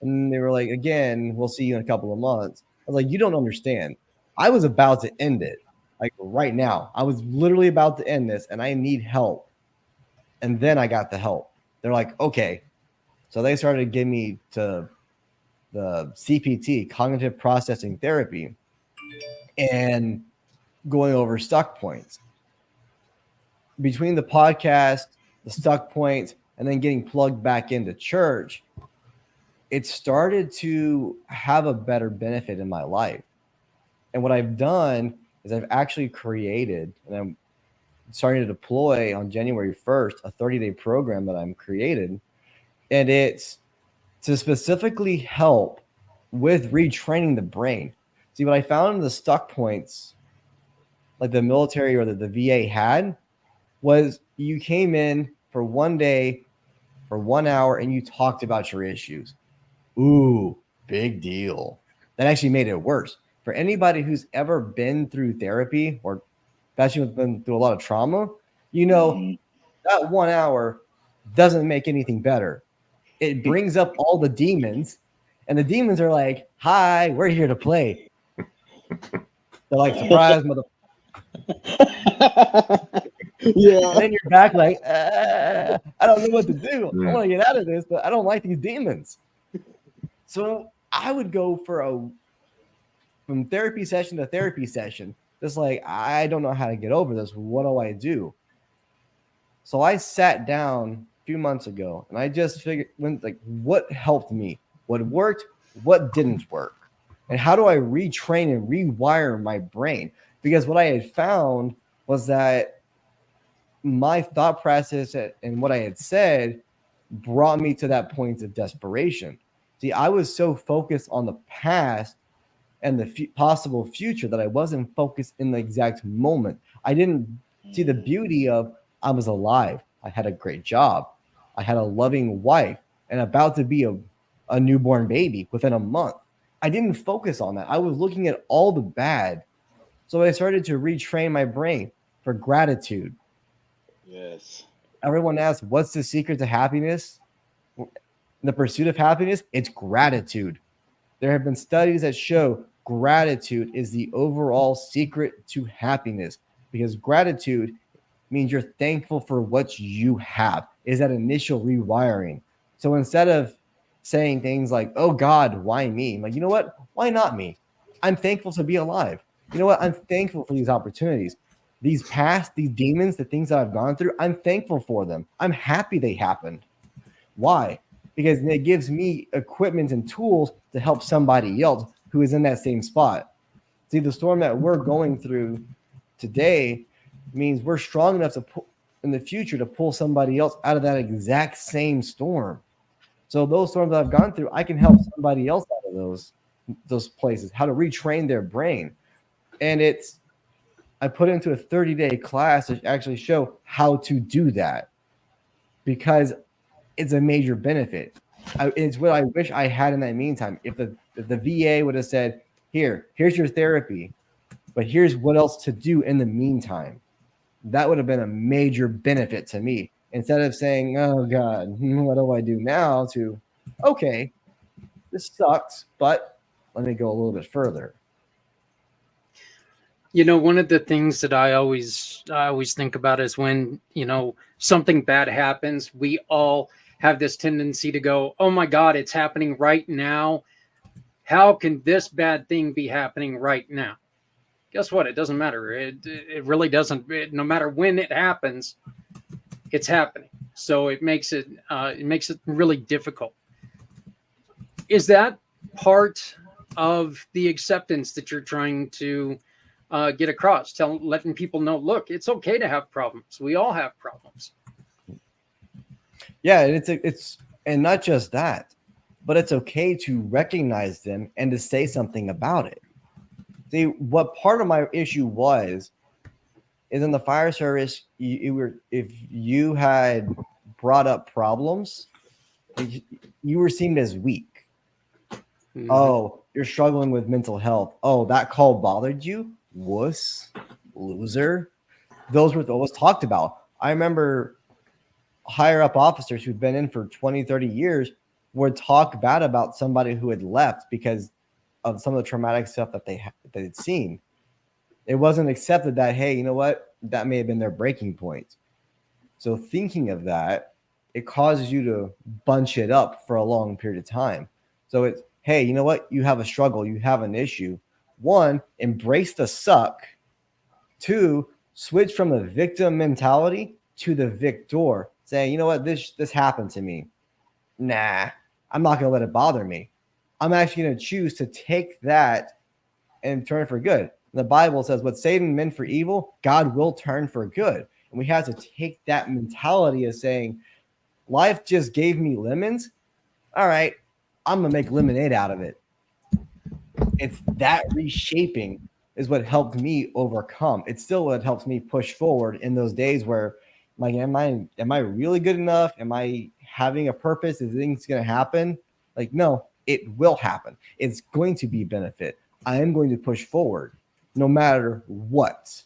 And they were like, again, we'll see you in a couple of months. I was like, you don't understand. I was about to end it. Like right now, I was literally about to end this and I need help. And then I got the help. They're like, okay. So they started to give me to the CPT, cognitive processing therapy, and going over stuck points. Between the podcast, the stuck points, and then getting plugged back into church, it started to have a better benefit in my life. And what I've done is I've actually created, and I'm starting to deploy on January 1st, a 30-day program that I'm created. And it's to specifically help with retraining the brain. See, what I found in the stuck points, like the military or the VA had, was you came in for one day, for 1 hour, and you talked about your issues. Ooh, big deal. That actually made it worse. For anybody who's ever been through therapy, or especially who's been through a lot of trauma, you know, that 1 hour doesn't make anything better. It brings up all the demons, and the demons are like, hi, we're here to play. They're like, surprise, mother. Yeah. And then you're back like, I don't know what to do. I want to get out of this, but I don't like these demons. So I would go from therapy session to therapy session, just like, I don't know how to get over this. What do I do? So I sat down a few months ago and I just figured, what helped me? What worked? What didn't work? And how do I retrain and rewire my brain? Because what I had found was that my thought process and what I had said brought me to that point of desperation. See, I was so focused on the past and the possible future that I wasn't focused in the exact moment. I didn't see the beauty of I was alive. I had a great job. I had a loving wife and about to be a newborn baby within a month. I didn't focus on that. I was looking at all the bad. So I started to retrain my brain for gratitude. Yes. Everyone asks, what's the secret to happiness? The pursuit of happiness, it's gratitude. There have been studies that show gratitude is the overall secret to happiness, because gratitude means you're thankful for what you have, is that initial rewiring. So instead of saying things like, oh God, why me? I'm like, you know what? Why not me? I'm thankful to be alive. You know what? I'm thankful for these opportunities. These demons, the things that I've gone through, I'm thankful for them. I'm happy they happened. Why? Because it gives me equipment and tools to help somebody else who is in that same spot. See, the storm that we're going through today means we're strong enough to in the future to pull somebody else out of that exact same storm. So those storms that I've gone through, I can help somebody else out of those places, how to retrain their brain. And I put into a 30-day class to actually show how to do that, because it's a major benefit. It's what I wish I had in that meantime. If the VA would have said, here's your therapy, but here's what else to do in the meantime, that would have been a major benefit to me. Instead of saying, oh God, what do I do now, to, okay, this sucks, but let me go a little bit further. You know, one of the things that I always think about is when, you know, something bad happens, we all have this tendency to go, oh my God, it's happening right now. How can this bad thing be happening right now? Guess what? It doesn't matter. It really doesn't. No matter when it happens, it's happening. So it makes it really difficult. Is that part of the acceptance that you're trying to get across, letting people know, look, it's okay to have problems. We all have problems. Yeah, it's and not just that, but it's okay to recognize them and to say something about it. See, what part of my issue is in the fire service, if you had brought up problems, you were seen as weak. Mm-hmm. Oh, you're struggling with mental health. Oh, that call bothered you? Wuss, loser. Those were always talked about. I remember higher up officers who'd been in for 20, 30 years would talk bad about somebody who had left because of some of the traumatic stuff that they'd seen. It wasn't accepted that, hey, you know what? That may have been their breaking point. So thinking of that, it causes you to bunch it up for a long period of time. So it's, hey, you know what? You have a struggle. You have an issue. One, embrace the suck. Two, switch from the victim mentality to the victor, saying, you know what? This happened to me. Nah, I'm not going to let it bother me. I'm actually going to choose to take that and turn it for good. The Bible says what Satan meant for evil, God will turn for good. And we have to take that mentality of saying, life just gave me lemons. All right, I'm going to make lemonade out of it. It's that reshaping is what helped me overcome. It's still what helps me push forward in those days where, like, am I really good enough? Am I having a purpose? Is things going to happen? Like, no, it will happen. It's going to be benefit. I am going to push forward no matter what.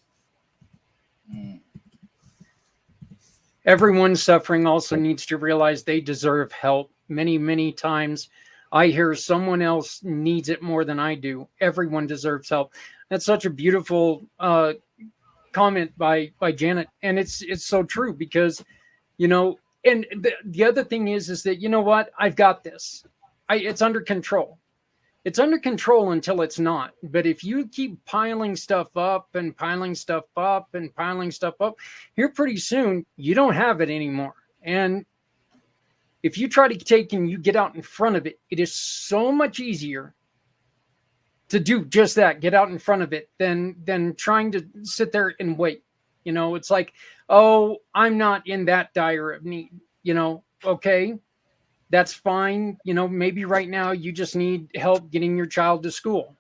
Everyone suffering also needs to realize they deserve help. Many, many times I hear someone else needs it more than I do. Everyone deserves help. That's such a beautiful comment by Janet. And it's so true because, you know, and the other thing is that, you know what? I've got this. It's under control. It's under control until it's not. But if you keep piling stuff up and piling stuff up and piling stuff up, here pretty soon you don't have it anymore. And if you try to take and you get out in front of it, it is so much easier to do just that, get out in front of it, than trying to sit there and wait. You know, it's like, oh, I'm not in that dire of need. You know, okay, that's fine. You know, maybe right now you just need help getting your child to school.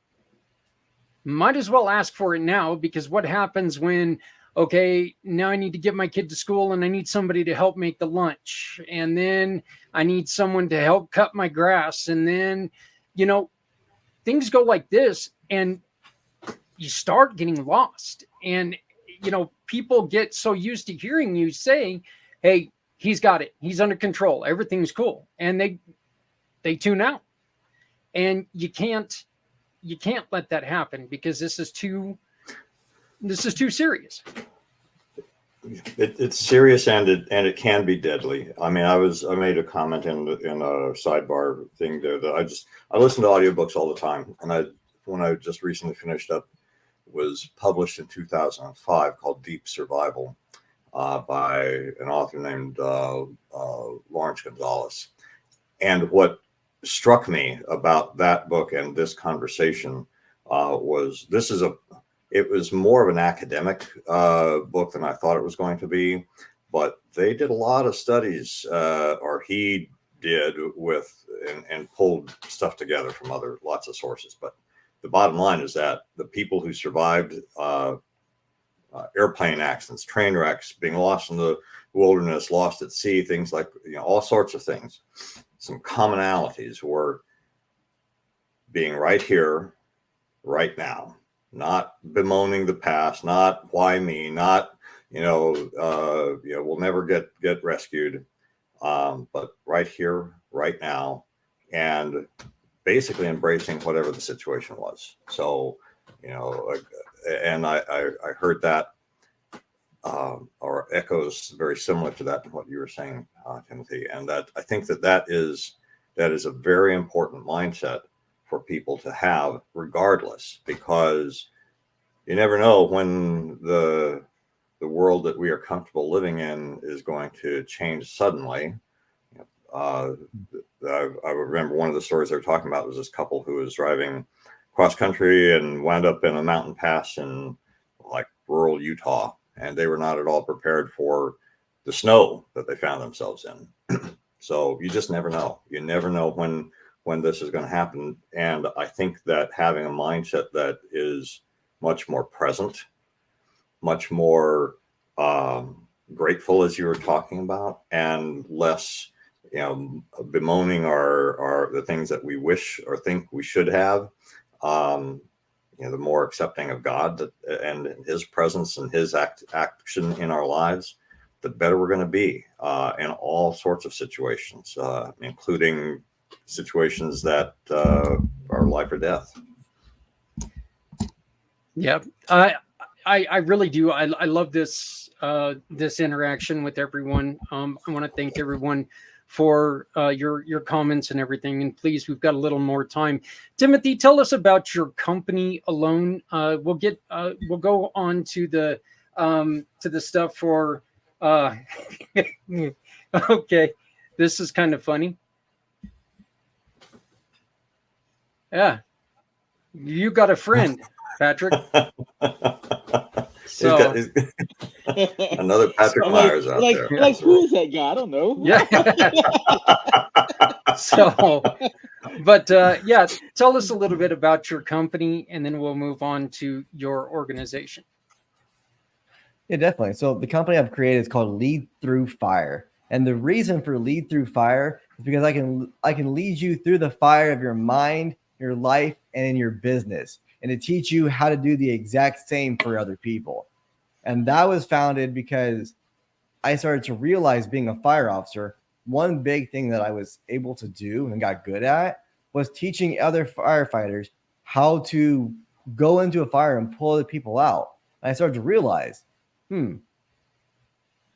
Might as well ask for it now, because what happens when, okay, now I need to get my kid to school and I need somebody to help make the lunch. And then I need someone to help cut my grass. And then, you know, things go like this and you start getting lost. And, you know, people get so used to hearing you say, hey, he's got it. He's under control. Everything's cool. And they tune out. And you can't let that happen, because this is too serious. It's serious, and it can be deadly. I mean, I made a comment in a sidebar thing there that I listen to audiobooks all the time, and when I just recently finished up was published in 2005 called Deep Survival by an author named Lawrence Gonzalez. And what struck me about that book and this conversation was it was more of an academic book than I thought it was going to be, but they did a lot of studies, or he did, with and pulled stuff together from lots of sources. But the bottom line is that the people who survived airplane accidents, train wrecks, being lost in the wilderness, lost at sea, things like, all sorts of things. Some commonalities were being right here, right now, not bemoaning the past, not why me, not, we'll never get rescued, but right here, right now, and basically embracing whatever the situation was. So, and I heard that, or echoes very similar to that in what you were saying, Timothy, and that I think that is a very important mindset for people to have, regardless, because you never know when the world that we are comfortable living in is going to change suddenly. I remember one of the stories they were talking about was this couple who was driving cross country and wound up in a mountain pass in like rural Utah, and they were not at all prepared for the snow that they found themselves in. So you just never know. You never know when this is going to happen. And I think that having a mindset that is much more present, much more grateful, as you were talking about, and less, bemoaning our the things that we wish or think we should have. The more accepting of God and His presence and His action in our lives, the better we're going to be in all sorts of situations, including situations that are life or death. Yeah, I really do. I love this this interaction with everyone. I want to thank everyone for your comments and everything. And please, we've got a little more time. Timothy, tell us about your company alone. We'll go on to the stuff for. Okay, this is kind of funny. Yeah, you got a friend, Patrick. So another Patrick Myers out there. Like, who is that guy? I don't know. Yeah. So, but yeah, tell us a little bit about your company, and then we'll move on to your organization. Yeah, definitely. So the company I've created is called Lead Through Fire. And the reason for Lead Through Fire is because I can lead you through the fire of your mind, your life, and in your business, and to teach you how to do the exact same for other people. And that was founded because I started to realize, being a fire officer, one big thing that I was able to do and got good at was teaching other firefighters how to go into a fire and pull the people out. And I started to realize,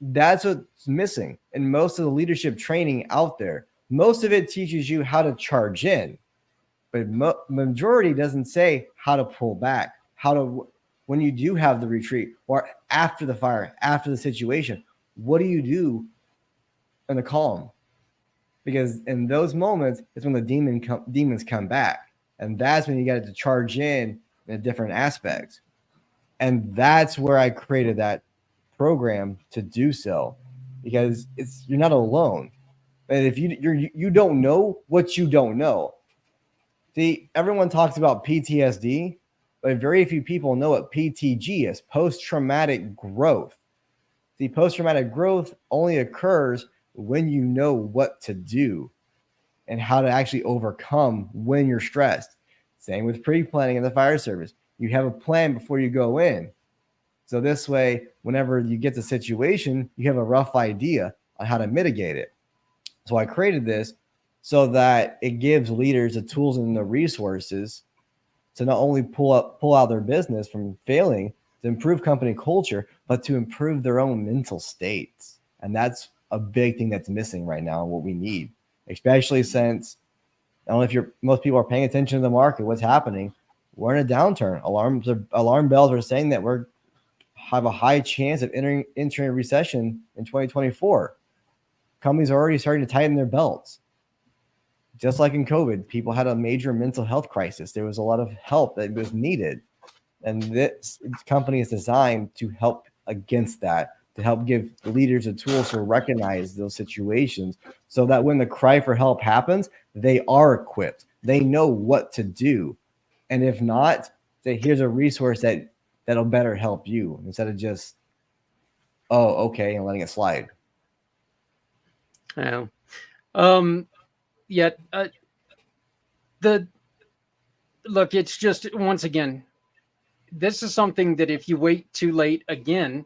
that's what's missing in most of the leadership training out there. Most of it teaches you how to charge in, but majority doesn't say how to pull back, when you do have the retreat or after the fire, after the situation, what do you do in the calm? Because in those moments, it's when the demons come back. And that's when you got to charge in a different aspect. And that's where I created that program to do so, because you're not alone. And if you don't know what you don't know. See, everyone talks about PTSD, but very few people know what PTG is, post-traumatic growth. See, post-traumatic growth only occurs when you know what to do and how to actually overcome when you're stressed. Same with pre-planning in the fire service. You have a plan before you go in. So this way, whenever you get the situation, you have a rough idea on how to mitigate it. So I created this so that it gives leaders the tools and the resources to not only pull out their business from failing, to improve company culture, but to improve their own mental states. And that's a big thing that's missing right now, what we need, especially since, I don't know if most people are paying attention to the market, what's happening. We're in a downturn. Alarm bells are saying that we're have a high chance of entering a recession in 2024. Companies are already starting to tighten their belts. Just like in COVID, people had a major mental health crisis. There was a lot of help that was needed. And this company is designed to help against that, to help give leaders the tools to recognize those situations so that when the cry for help happens, they are equipped. They know what to do. And if not, then here's a resource that'll better help you instead of just, oh, okay, and letting it slide. Yeah. Yet the look, it's just once again, this is something that if you wait too late again,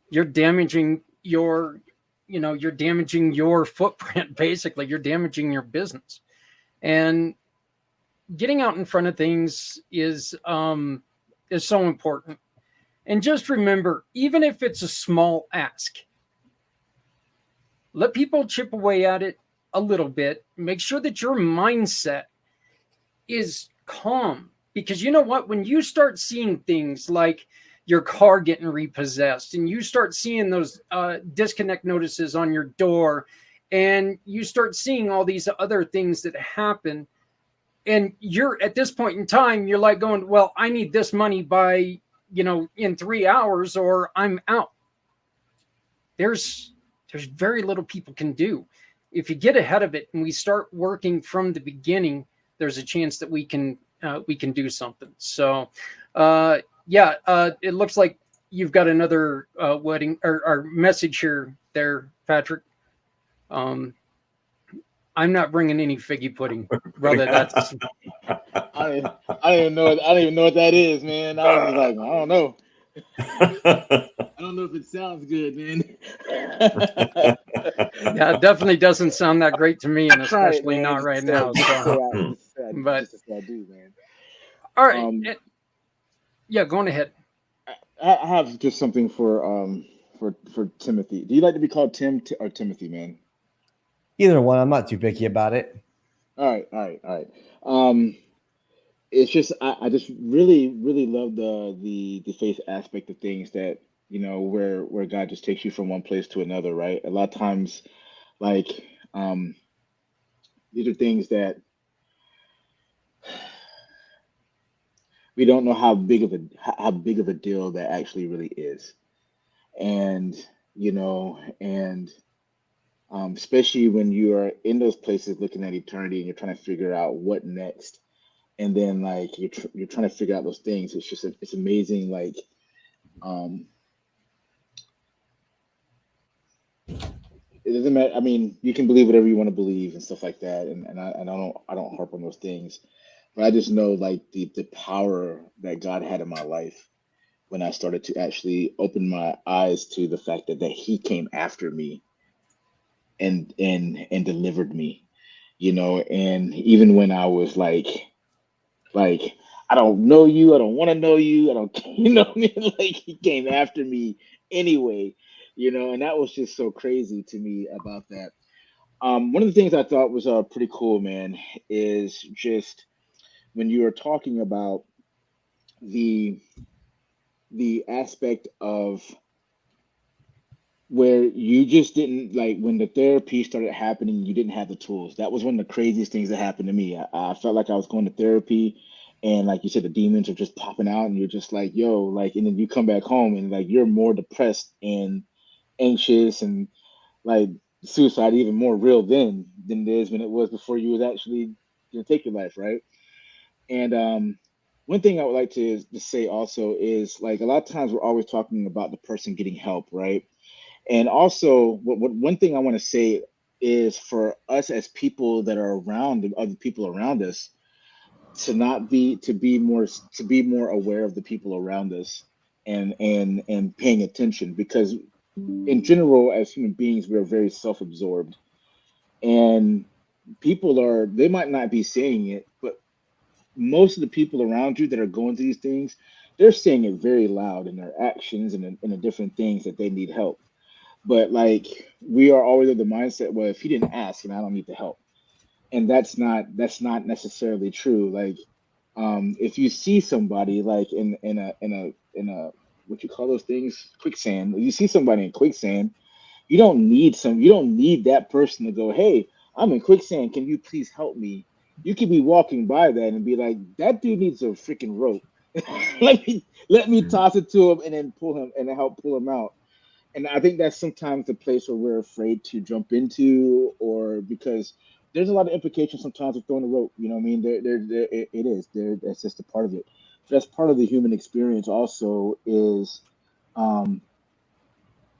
you're damaging your, you're damaging your footprint. Basically, you're damaging your business. And getting out in front of things is so important. And just remember, even if it's a small ask, let people chip away at it a little bit. Make sure that your mindset is calm, because you know what? When you start seeing things like your car getting repossessed, and you start seeing those disconnect notices on your door, and you start seeing all these other things that happen, and you're at this point in time, you're like going, well, I need this money by, in 3 hours or I'm out. There's very little people can do. If you get ahead of it and we start working from the beginning, there's a chance that we can do something. So it looks like you've got another wedding or message here there, Patrick. I'm not bringing any figgy pudding, brother. That's I don't even know. I don't even know what that is, man. I was just like, I don't know. I don't know if it sounds good, man. Yeah, it definitely doesn't sound that great to me, and especially not right now. So. But just I do, man. All right, yeah, going ahead. I have just something for Timothy. Do you like to be called Tim or Timothy, man? Either one. I'm not too picky about it. All right. It's just I just really love the faith aspect of things, that where God just takes you from one place to another, right? A lot of times, like these are things that we don't know how big of a deal that actually really is, and especially when you are in those places looking at eternity and you're trying to figure out what next, and then like you're trying to figure out those things. It's just it's amazing. Like it doesn't matter. I mean, you can believe whatever you want to believe and stuff like that, and I don't harp on those things, but I just know like the power that God had in my life when I started to actually open my eyes to the fact that He came after me and delivered me, and even when I was like I don't know you, I don't want to know you, I don't what I mean? Like He came after me anyway, and that was just so crazy to me about that. One of the things I thought was pretty cool, man, is just when you were talking about the aspect of where you just didn't, like, when the therapy started happening, you didn't have the tools. That was one of the craziest things that happened to me. I felt like I was going to therapy, and like you said, the demons are just popping out, and you're just like, yo, like, and then you come back home and like you're more depressed and anxious, and like suicide even more real than it is when it was before you was actually gonna take your life, right? And one thing I would like to say also is, like, a lot of times we're always talking about the person getting help, right? And also, one thing I want to say is, for us as people that are around the other people around us, to be more aware of the people around us, and paying attention, because in general, as human beings, we're very self-absorbed, and they might not be saying it, but most of the people around you that are going through these things, they're saying it very loud in their actions and in the different things that they need help. But like, we are always of the mindset, well, if he didn't ask, and I don't need the help. And that's not necessarily true. Like, if you see somebody like in a what you call those things, quicksand. You see somebody in quicksand, you don't need that person to go, hey, I'm in quicksand, can you please help me? You could be walking by that and be like, that dude needs a freaking rope. Let me toss it to him and then pull him and help pull him out. And I think that's sometimes the place where we're afraid to jump into, or because there's a lot of implications sometimes of throwing a rope. You know what I mean? It is. That's just a part of it. That's part of the human experience. Also, is um,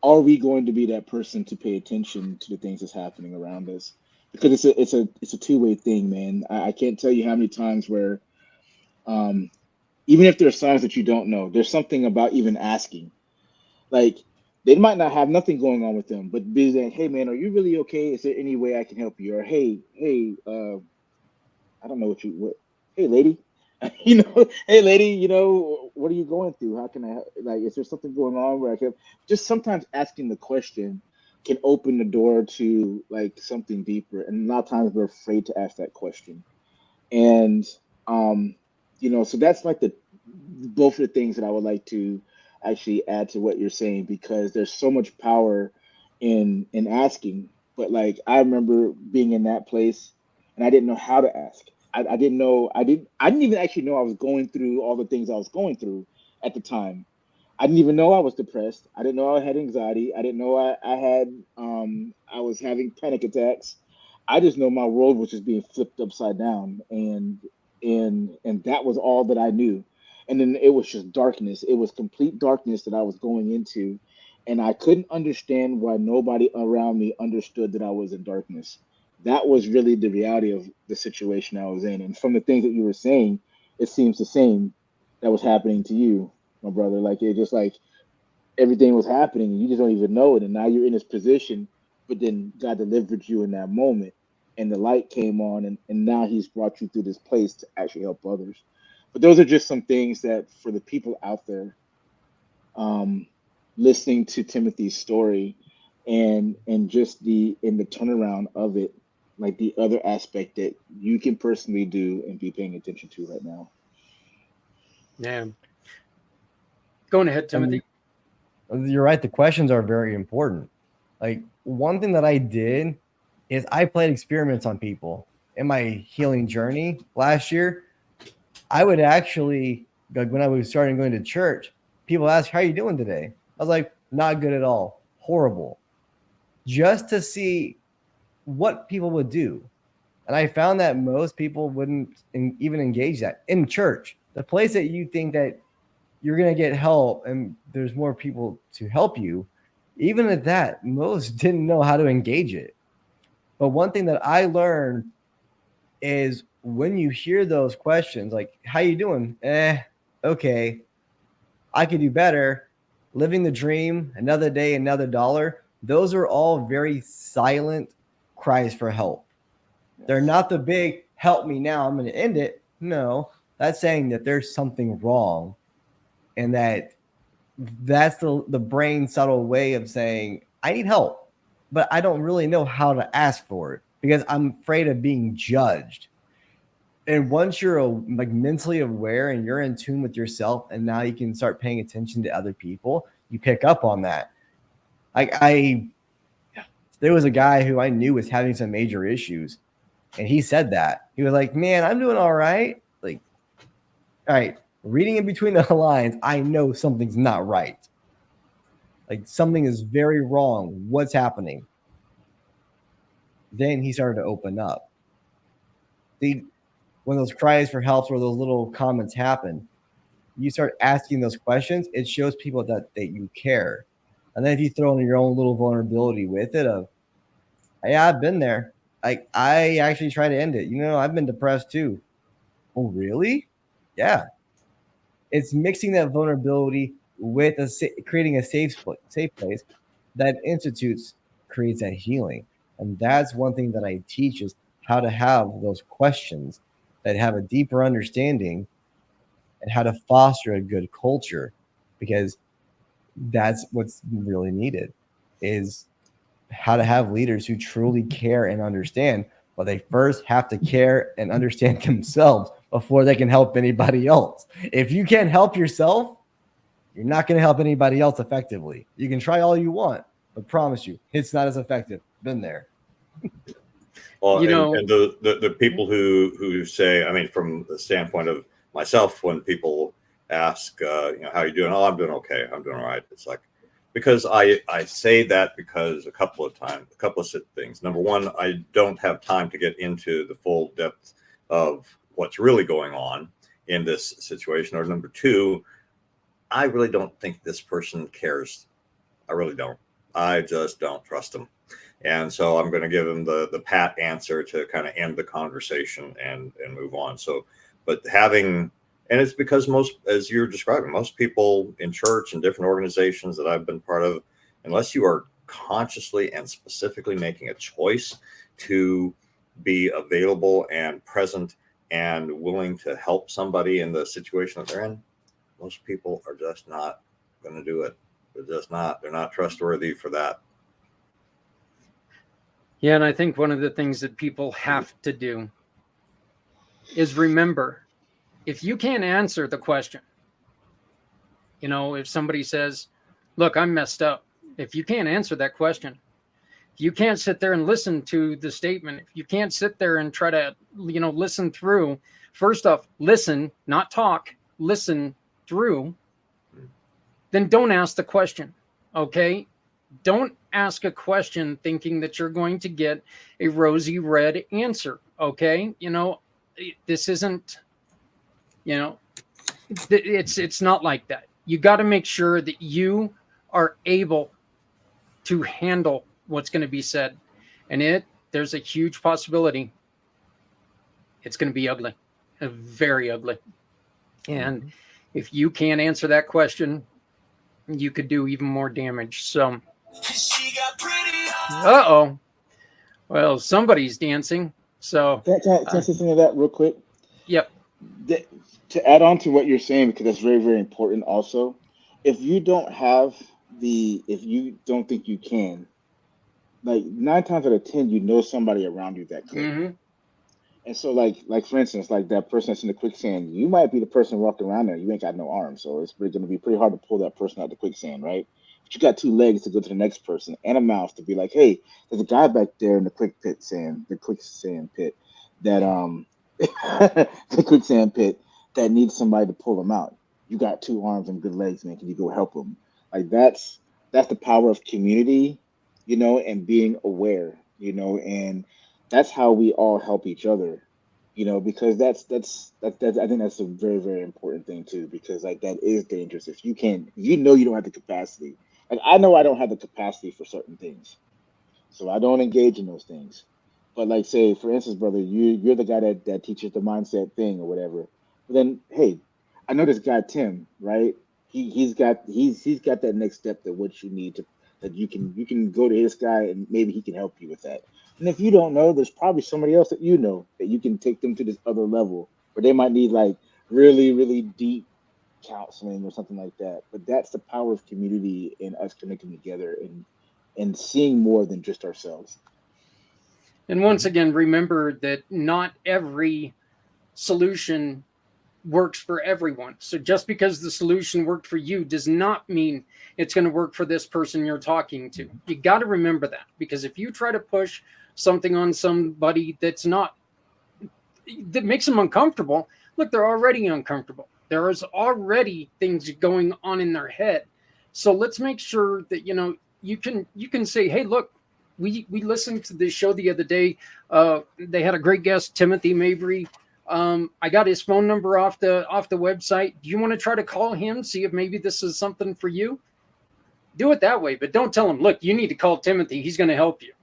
are we going to be that person to pay attention to the things that's happening around us? Because it's a two-way thing, man. I can't tell you how many times where um, even if there are signs that you don't know, there's something about even asking. Like they might not have nothing going on with them, but be like, hey man, are you really okay? Is there any way I can help you? Or hey, I don't know what, hey lady, hey lady, what are you going through? How can I help? Like, is there something going on where I can just sometimes asking the question can open the door to like something deeper. And a lot of times we're afraid to ask that question. And um, so that's like the both of the things that I would like to actually add to what you're saying, because there's so much power in asking. But like I remember being in that place and I didn't know how to ask. I didn't know I didn't even actually know I was going through all the things I was going through at the time. I didn't even know I was depressed. I didn't know I had anxiety. I didn't know I had I was having panic attacks. I just know my world was just being flipped upside down, and that was all that I knew. And then it was just darkness. It was complete darkness that I was going into, and I couldn't understand why nobody around me understood that I was in darkness. That was really the reality of the situation I was in. And from the things that you were saying, it seems the same that was happening to you, my brother. Like it just like everything was happening and you just don't even know it. And now you're in this position, but then God delivered you in that moment and the light came on, and now he's brought you through this place to actually help others. But those are just some things that for the people out there, um, listening to Timothy's story and just the turnaround of it, like the other aspect that you can personally do and be paying attention to right now. Yeah. Going ahead, I mean, Timothy. you're right. The questions are very important. Like one thing that I did is I played experiments on people in my healing journey last year. I would actually, like when I was starting going to church, people ask, "How are you doing today?" I was like, "Not good at all, horrible," just to see what people would do. And I found that most people wouldn't even engage that in church, the place that you think that you're going to get help and there's more people to help you. Even at that, most didn't know how to engage it. But one thing that I learned is when you hear those questions, like, how you doing? Okay, I could do better. Living the dream, another day, another dollar. Those are all very silent cries for help. They're Yes. not the big help me now, I'm going to end it. No, that's saying that there's something wrong and that's the brain subtle way of saying I need help, but I don't really know how to ask for it because I'm afraid of being judged. And once you're like mentally aware and you're in tune with yourself, and now you can start paying attention to other people, you pick up on that. Like there was a guy who I knew was having some major issues, and he said that he was like, "Man, I'm doing all right." Like, all right, reading in between the lines, I know something's not right. Like something is very wrong. What's happening? Then he started to open up. See, when those cries for help or those little comments happen, you start asking those questions. It shows people that you care. And then if you throw in your own little vulnerability with it of, yeah, I've been there. Like I actually try to end it. I've been depressed too. Oh, really? Yeah. It's mixing that vulnerability with creating a safe place that institutes creates that healing. And that's one thing that I teach is how to have those questions that have a deeper understanding and how to foster a good culture, because that's what's really needed is how to have leaders who truly care and understand, but they first have to care and understand themselves before they can help anybody else. If you can't help yourself, you're not going to help anybody else effectively. You can try all you want, but promise you, it's not as effective. Been there. Well, You and, know, and the people who say, I mean, from the standpoint of myself, when people ask, how you doing? Oh, I'm doing okay. I'm doing all right. It's like, because I say that because a couple of things. Number one, I don't have time to get into the full depth of what's really going on in this situation. Or number two, I really don't think this person cares. I really don't. I just don't trust them. And so I'm going to give them the pat answer to kind of end the conversation and move on. So, but having, and it's because most, as you're describing, most people in church and different organizations that I've been part of, unless you are consciously and specifically making a choice to be available and present and willing to help somebody in the situation that they're in, most people are just not going to do it. They're not trustworthy for that. Yeah, and I think one of the things that people have to do is remember, if you can't answer the question, if somebody says, look, I'm messed up, if you can't answer that question, if you can't sit there and listen to the statement, if you can't sit there and try to, listen through, first off, listen, not talk, listen through, then don't ask the question, okay? Don't ask a question thinking that you're going to get a rosy red answer, okay? This isn't, it's not like that. You got to make sure that you are able to handle what's going to be said. And there's a huge possibility it's going to be ugly, very ugly. And if you can't answer that question, you could do even more damage. So, well, somebody's dancing. So, Can I say something to that real quick? Yep. To add on to what you're saying, because that's very, very important also, if you don't think you can, like 9 times out of 10, somebody around you that could. Mm-hmm. And so like for instance, like that person that's in the quicksand, you might be the person walking around there. You ain't got no arms, so it's going to be pretty hard to pull that person out of the quicksand, right? But you got 2 legs to go to the next person and a mouth to be like, hey, there's a guy back there in the quicksand pit that the quicksand pit that needs somebody to pull him out. You got 2 arms and good legs, man. Can you go help him? Like that's the power of community, and being aware, and that's how we all help each other, because that's I think that's a very, very important thing too, because like that is dangerous if you can't, you don't have the capacity. Like I know I don't have the capacity for certain things, so I don't engage in those things. But like say for instance, brother, you're the guy that teaches the mindset thing or whatever. But then hey, I know this guy Tim, right? He's got that next step that what you need to that you can go to this guy and maybe he can help you with that. And if you don't know, there's probably somebody else that that you can take them to this other level where they might need like really, really deep counseling or something like that. But that's the power of community and us connecting together and seeing more than just ourselves. And once again, remember that not every solution works for everyone. So just because the solution worked for you does not mean it's going to work for this person you're talking to. You got to remember that, because if you try to push something on somebody that makes them uncomfortable, look, they're already uncomfortable. There is already things going on in their head. So let's make sure that, you can say, hey, look, we listened to this show the other day. They had a great guest, Timothy Mabry. I got his phone number off the website. Do you want to try to call him, see if maybe this is something for you? Do it that way, but don't tell him, look, you need to call Timothy. He's going to help you.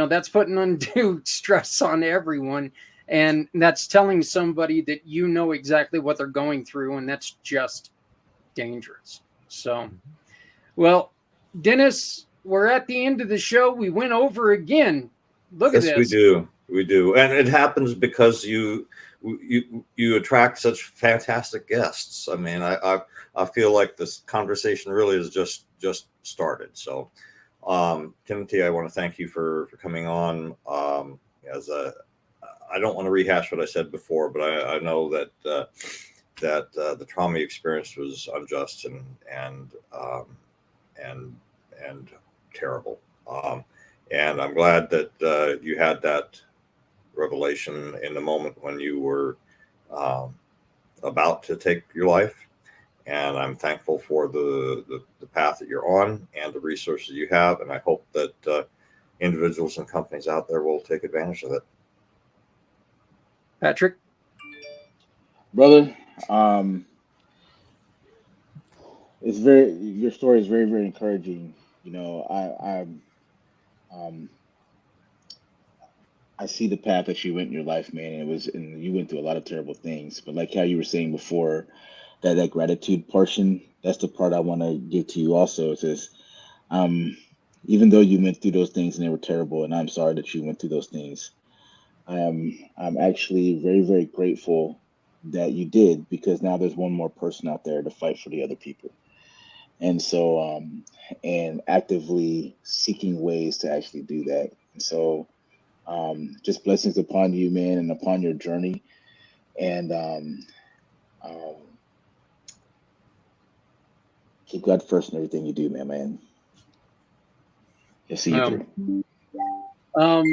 That's putting undue stress on everyone. And that's telling somebody that exactly what they're going through. And that's just dangerous. So, well, Dennis, we're at the end of the show. We went over again. Look at this. We do. And it happens because you attract such fantastic guests. I mean, I feel like this conversation really has just started. So, Timothy, I want to thank you for coming on. I don't want to rehash what I said before, but I know that the trauma you experienced was unjust and terrible. And I'm glad that you had that revelation in the moment when you were about to take your life. And I'm thankful for the path that you're on and the resources you have. And I hope that individuals and companies out there will take advantage of it. Patrick? Brother, your story is very, very encouraging. You know, um, I see the path that you went in your life, man. And you went through a lot of terrible things. But like how you were saying before, that gratitude portion, that's the part I want to give to you also. It says, um, even though you went through those things and they were terrible, and I'm sorry that you went through those things. I'm actually very, very grateful that you did, because now there's one more person out there to fight for the other people. And so, and actively seeking ways to actually do that. And so, just blessings upon you, man, and upon your journey. And um, keep God first in everything you do, man. He'll see you through. Um,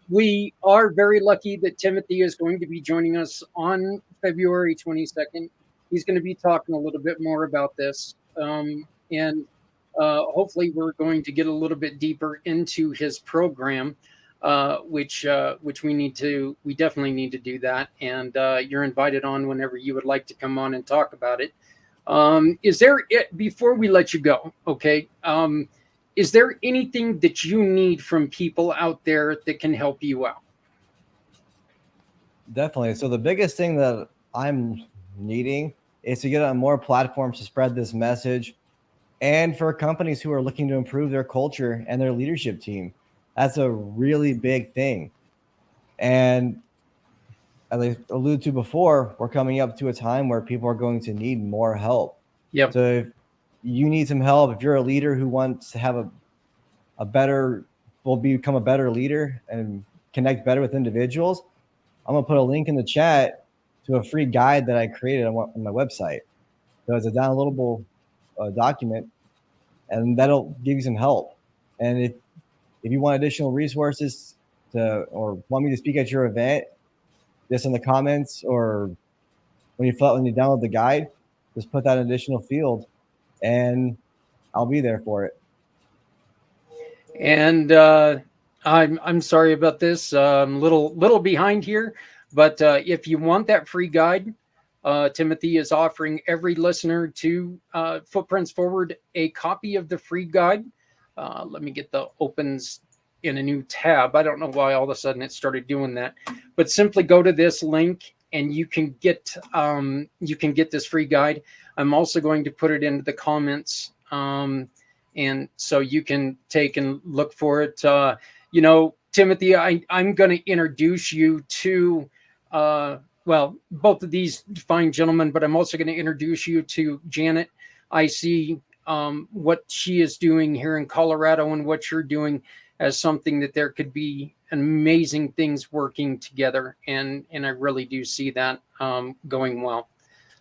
we are very lucky that Timothy is going to be joining us on February 22nd. He's going to be talking a little bit more about this. And hopefully we're going to get a little bit deeper into his program, which we definitely need to do that. And you're invited on whenever you would like to come on and talk about it. Before we let you go, okay, is there anything that you need from people out there that can help you out? Definitely. So the biggest thing that I'm needing is to get on more platforms to spread this message, and for companies who are looking to improve their culture and their leadership team. That's a really big thing. And as I alluded to before, we're coming up to a time where people are going to need more help. Yep. So if you need some help, if you're a leader who wants to have become a better leader and connect better with individuals, I'm going to put a link in the chat to a free guide that I created on my website. So it's a downloadable document, and that'll give you some help. And if you want additional resources or want me to speak at your event, just in the comments or when you download the guide, just put that additional field, and I'll be there for it. And I'm sorry about this. I'm little behind here, but if you want that free guide, Timothy is offering every listener to Footprints Forward a copy of the free guide. Let me get the opens in a new tab. I don't know why all of a sudden it started doing that, but simply go to this link and you can get this free guide. I'm also going to put it into the comments. And so you can take and look for it. Timothy, I'm going to introduce you to, both of these fine gentlemen, but I'm also going to introduce you to Janet. I see what she is doing here in Colorado and what you're doing as something that there could be amazing things working together. And I really do see that going well.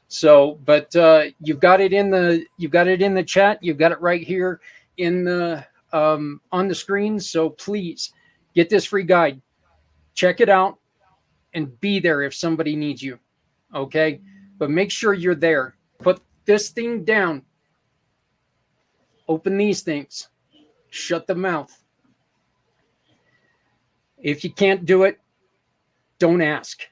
So, but you've got it in the chat. You've got it right here in the on the screen. So please get this free guide, check it out, and be there if somebody needs you. Okay, but make sure you're there. Put this thing down. Open these things. Shut the mouth. If you can't do it, don't ask,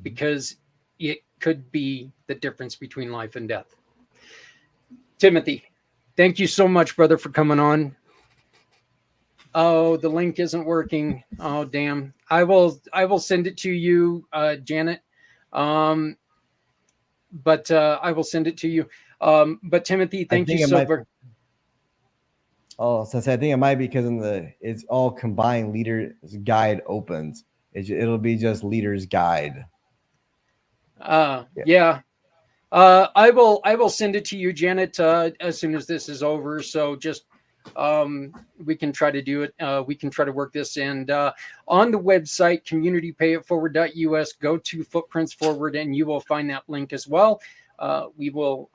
because it could be the difference between life and death. Timothy, thank you so much, brother, for coming on. Oh, the link isn't working. Oh, damn. I will send it to you, Janet. But I will send it to you. But Timothy, thank you so much. Oh, since I think it might be because it's all combined leaders guide opens. It'll be just leaders guide. Yeah. I will send it to you, Janet, as soon as this is over. So just we can try to do it. We can try to work this. And on the website, communitypayitforward.us, go to Footprints Forward, and you will find that link as well. We will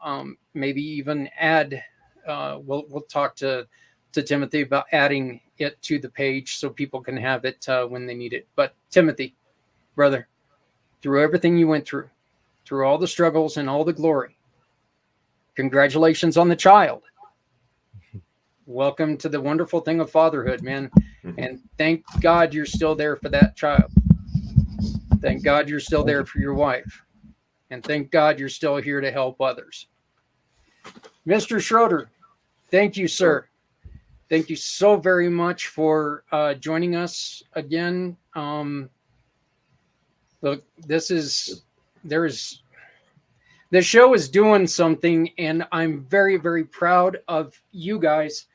maybe even add. We'll talk to Timothy about adding it to the page so people can have it when they need it. But Timothy, brother, through everything you went through through all the struggles and all the glory. Congratulations on the child. Welcome to the wonderful thing of fatherhood, man. And thank God you're still there for that child. Thank God you're still there for your wife. And thank God you're still here to help others. Mr. Schroeder, thank you, sir. Thank you so very much for joining us again. Look, the show is doing something, and I'm very, very proud of you guys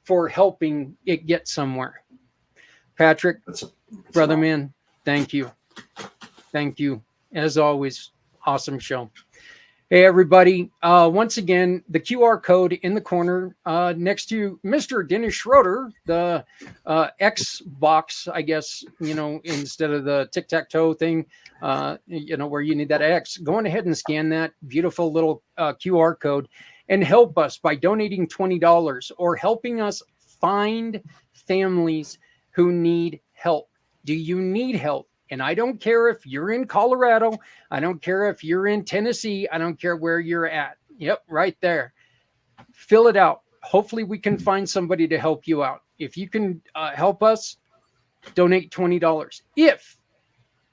for helping it get somewhere. Patrick, brother man, thank you. Thank you. As always, awesome show. Hey, everybody. Once again, the QR code in the corner next to Mr. Dennis Schroeder, the X box, I guess, instead of the tic-tac-toe thing, where you need that X. Go on ahead and scan that beautiful little QR code and help us by donating $20 or helping us find families who need help. Do you need help? And I don't care if you're in Colorado. I don't care if you're in Tennessee. I don't care where you're at. Yep, right there. Fill it out. Hopefully we can find somebody to help you out. If you can help us, donate $20. If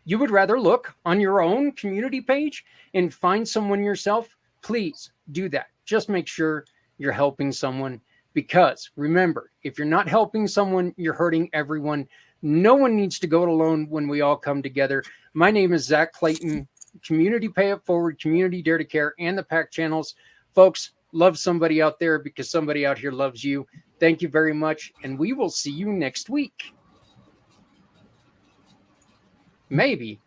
you would rather look on your own community page and find someone yourself, please do that. Just make sure you're helping someone, because remember, if you're not helping someone, you're hurting everyone. No one needs to go it alone when we all come together. My name is Zach Clayton, Community Pay It Forward, Community Dare to Care, and the PAC channels. Folks, love somebody out there because somebody out here loves you. Thank you very much, and we will see you next week. Maybe.